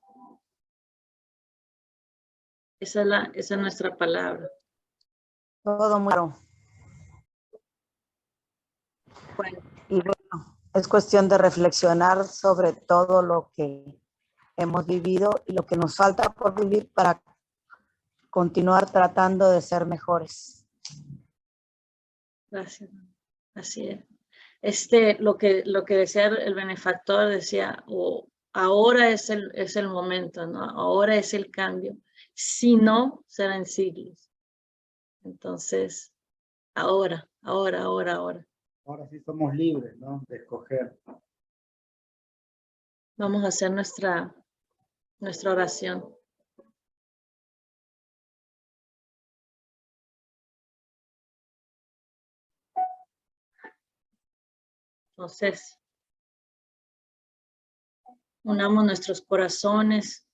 Esa es nuestra palabra. Todo muy claro. Bueno, Y bueno, es cuestión de reflexionar sobre todo lo que hemos vivido y lo que nos falta por vivir para continuar tratando de ser mejores. gracias. Así es. Lo que decía el benefactor, decía, ahora es el momento, ¿no? Ahora es el cambio. Si no, será en siglos. Entonces, ahora. Ahora sí somos libres, ¿no? De escoger. Vamos a hacer nuestra oración. Entonces, unamos nuestros corazones,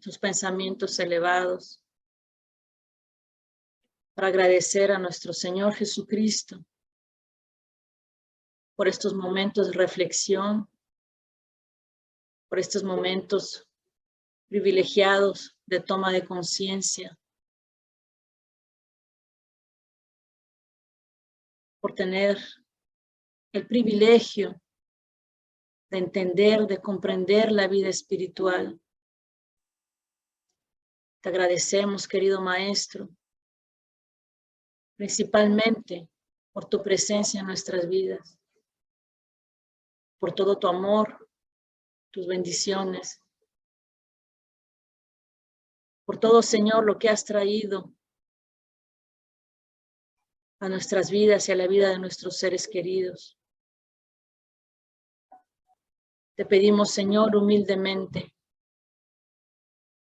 sus pensamientos elevados. para agradecer a nuestro Señor Jesucristo por estos momentos de reflexión, por estos momentos privilegiados de toma de conciencia, por tener el privilegio de entender, de comprender la vida espiritual. Te agradecemos, querido Maestro, principalmente por tu presencia en nuestras vidas, por todo tu amor, tus bendiciones, por todo, Señor, lo que has traído a nuestras vidas y a la vida de nuestros seres queridos. Te pedimos, Señor, humildemente,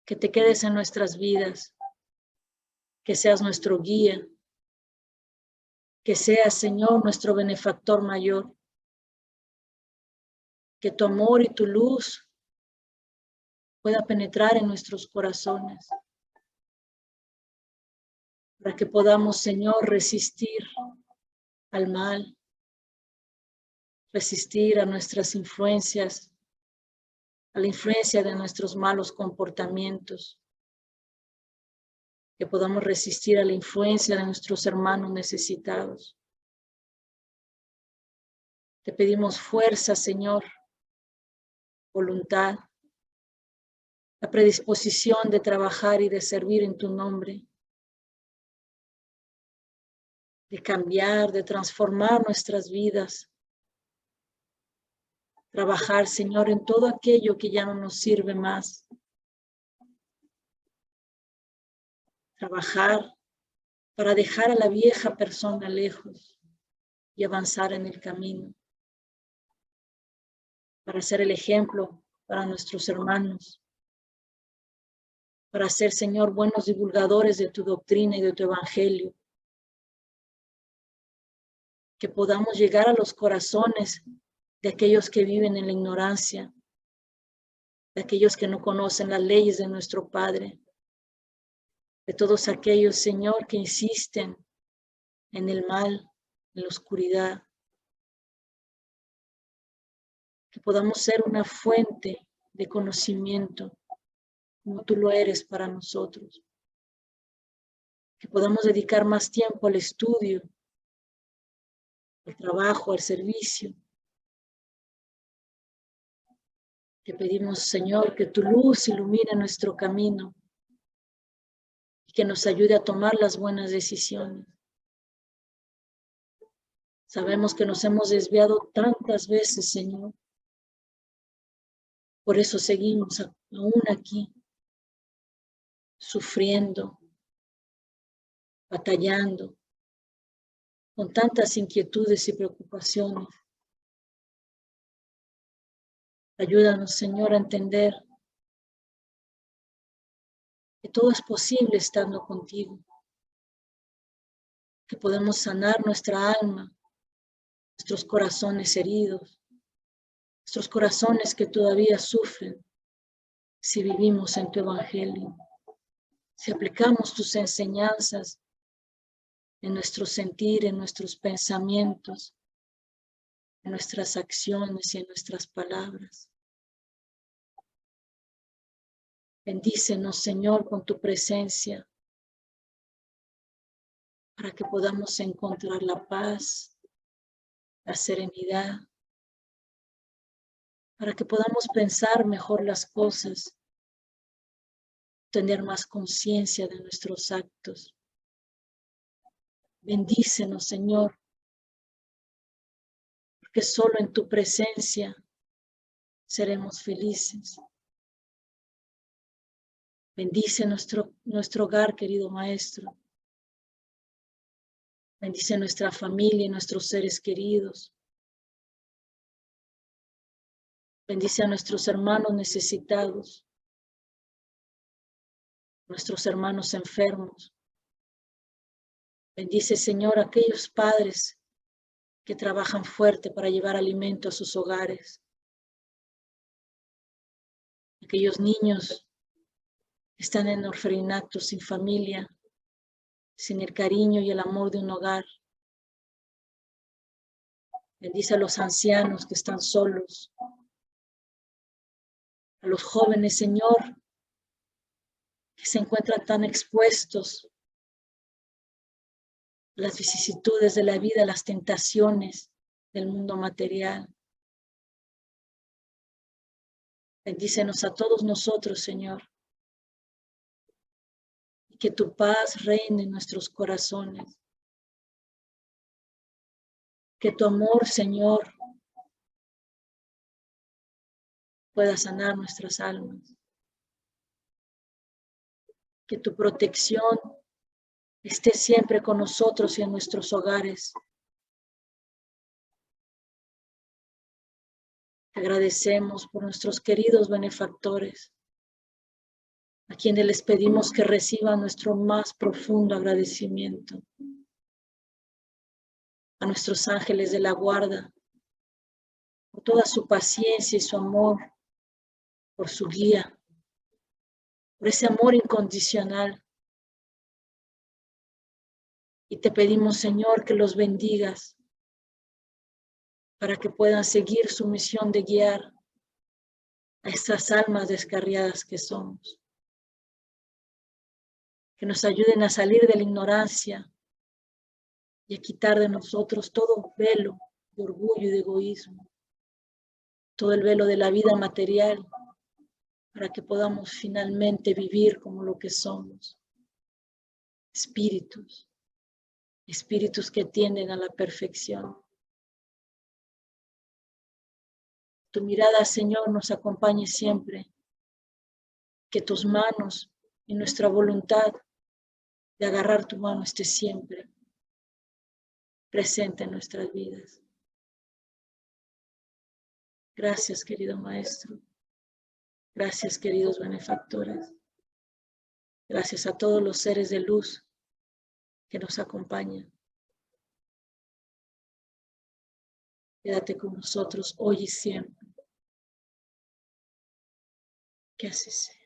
que te quedes en nuestras vidas, que seas nuestro guía, que seas, Señor, nuestro benefactor mayor, que tu amor y tu luz pueda penetrar en nuestros corazones, para que podamos, Señor, resistir al mal, resistir a nuestras influencias, a la influencia de nuestros malos comportamientos, que podamos resistir a la influencia de nuestros hermanos necesitados. Te pedimos fuerza, Señor, voluntad, la predisposición de trabajar y de servir en tu nombre, de cambiar, de transformar nuestras vidas, trabajar, Señor, en todo aquello que ya no nos sirve más, trabajar para dejar a la vieja persona lejos y avanzar en el camino, para ser el ejemplo para nuestros hermanos, para ser, Señor, buenos divulgadores de tu doctrina y de tu evangelio, que podamos llegar a los corazones de aquellos que viven en la ignorancia, de aquellos que no conocen las leyes de nuestro Padre, de todos aquellos, Señor, que insisten en el mal, en la oscuridad, que podamos ser una fuente de conocimiento, como tú lo eres para nosotros, que podamos dedicar más tiempo al estudio, al trabajo, al servicio. Te pedimos, Señor, que tu luz ilumine nuestro camino y que nos ayude a tomar las buenas decisiones. Sabemos que nos hemos desviado tantas veces, Señor. Por eso seguimos aún aquí, sufriendo, batallando, con tantas inquietudes y preocupaciones. Ayúdanos, Señor, a entender que todo es posible estando contigo, que podemos sanar nuestra alma, nuestros corazones heridos, nuestros corazones que todavía sufren si vivimos en tu evangelio, si aplicamos tus enseñanzas en nuestro sentir, en nuestros pensamientos, en nuestras acciones y en nuestras palabras. Bendícenos, Señor, con tu presencia, para que podamos encontrar la paz, la serenidad, para que podamos pensar mejor las cosas, tener más conciencia de nuestros actos. Bendícenos, Señor, porque solo en tu presencia seremos felices. Bendice nuestro hogar, querido Maestro. Bendice nuestra familia y nuestros seres queridos. Bendice a nuestros hermanos necesitados, nuestros hermanos enfermos. Bendice, Señor, a aquellos padres que trabajan fuerte para llevar alimento a sus hogares. Aquellos niños que están en orfanatos sin familia, sin el cariño y el amor de un hogar. Bendice a los ancianos que están solos, a los jóvenes, Señor, que se encuentran tan expuestos a las vicisitudes de la vida, a las tentaciones del mundo material. Bendícenos a todos nosotros, Señor, y que tu paz reine en nuestros corazones. Que tu amor, Señor, pueda sanar nuestras almas. Que tu protección esté siempre con nosotros y en nuestros hogares. Te agradecemos por nuestros queridos benefactores, a quienes les pedimos que reciban nuestro más profundo agradecimiento. A nuestros ángeles de la guarda, por toda su paciencia y su amor, por su guía, por ese amor incondicional. Y te pedimos, Señor, que los bendigas para que puedan seguir su misión de guiar a estas almas descarriadas que somos. Que nos ayuden a salir de la ignorancia y a quitar de nosotros todo velo de orgullo y de egoísmo, todo el velo de la vida material, para que podamos finalmente vivir como lo que somos, espíritus que tienden a la perfección. Tu mirada, Señor, nos acompañe siempre, que tus manos y nuestra voluntad de agarrar tu mano esté siempre presente en nuestras vidas. Gracias, querido Maestro. Gracias, queridos benefactores. Gracias a todos los seres de luz que nos acompañan. Quédate con nosotros hoy y siempre. Que así sea.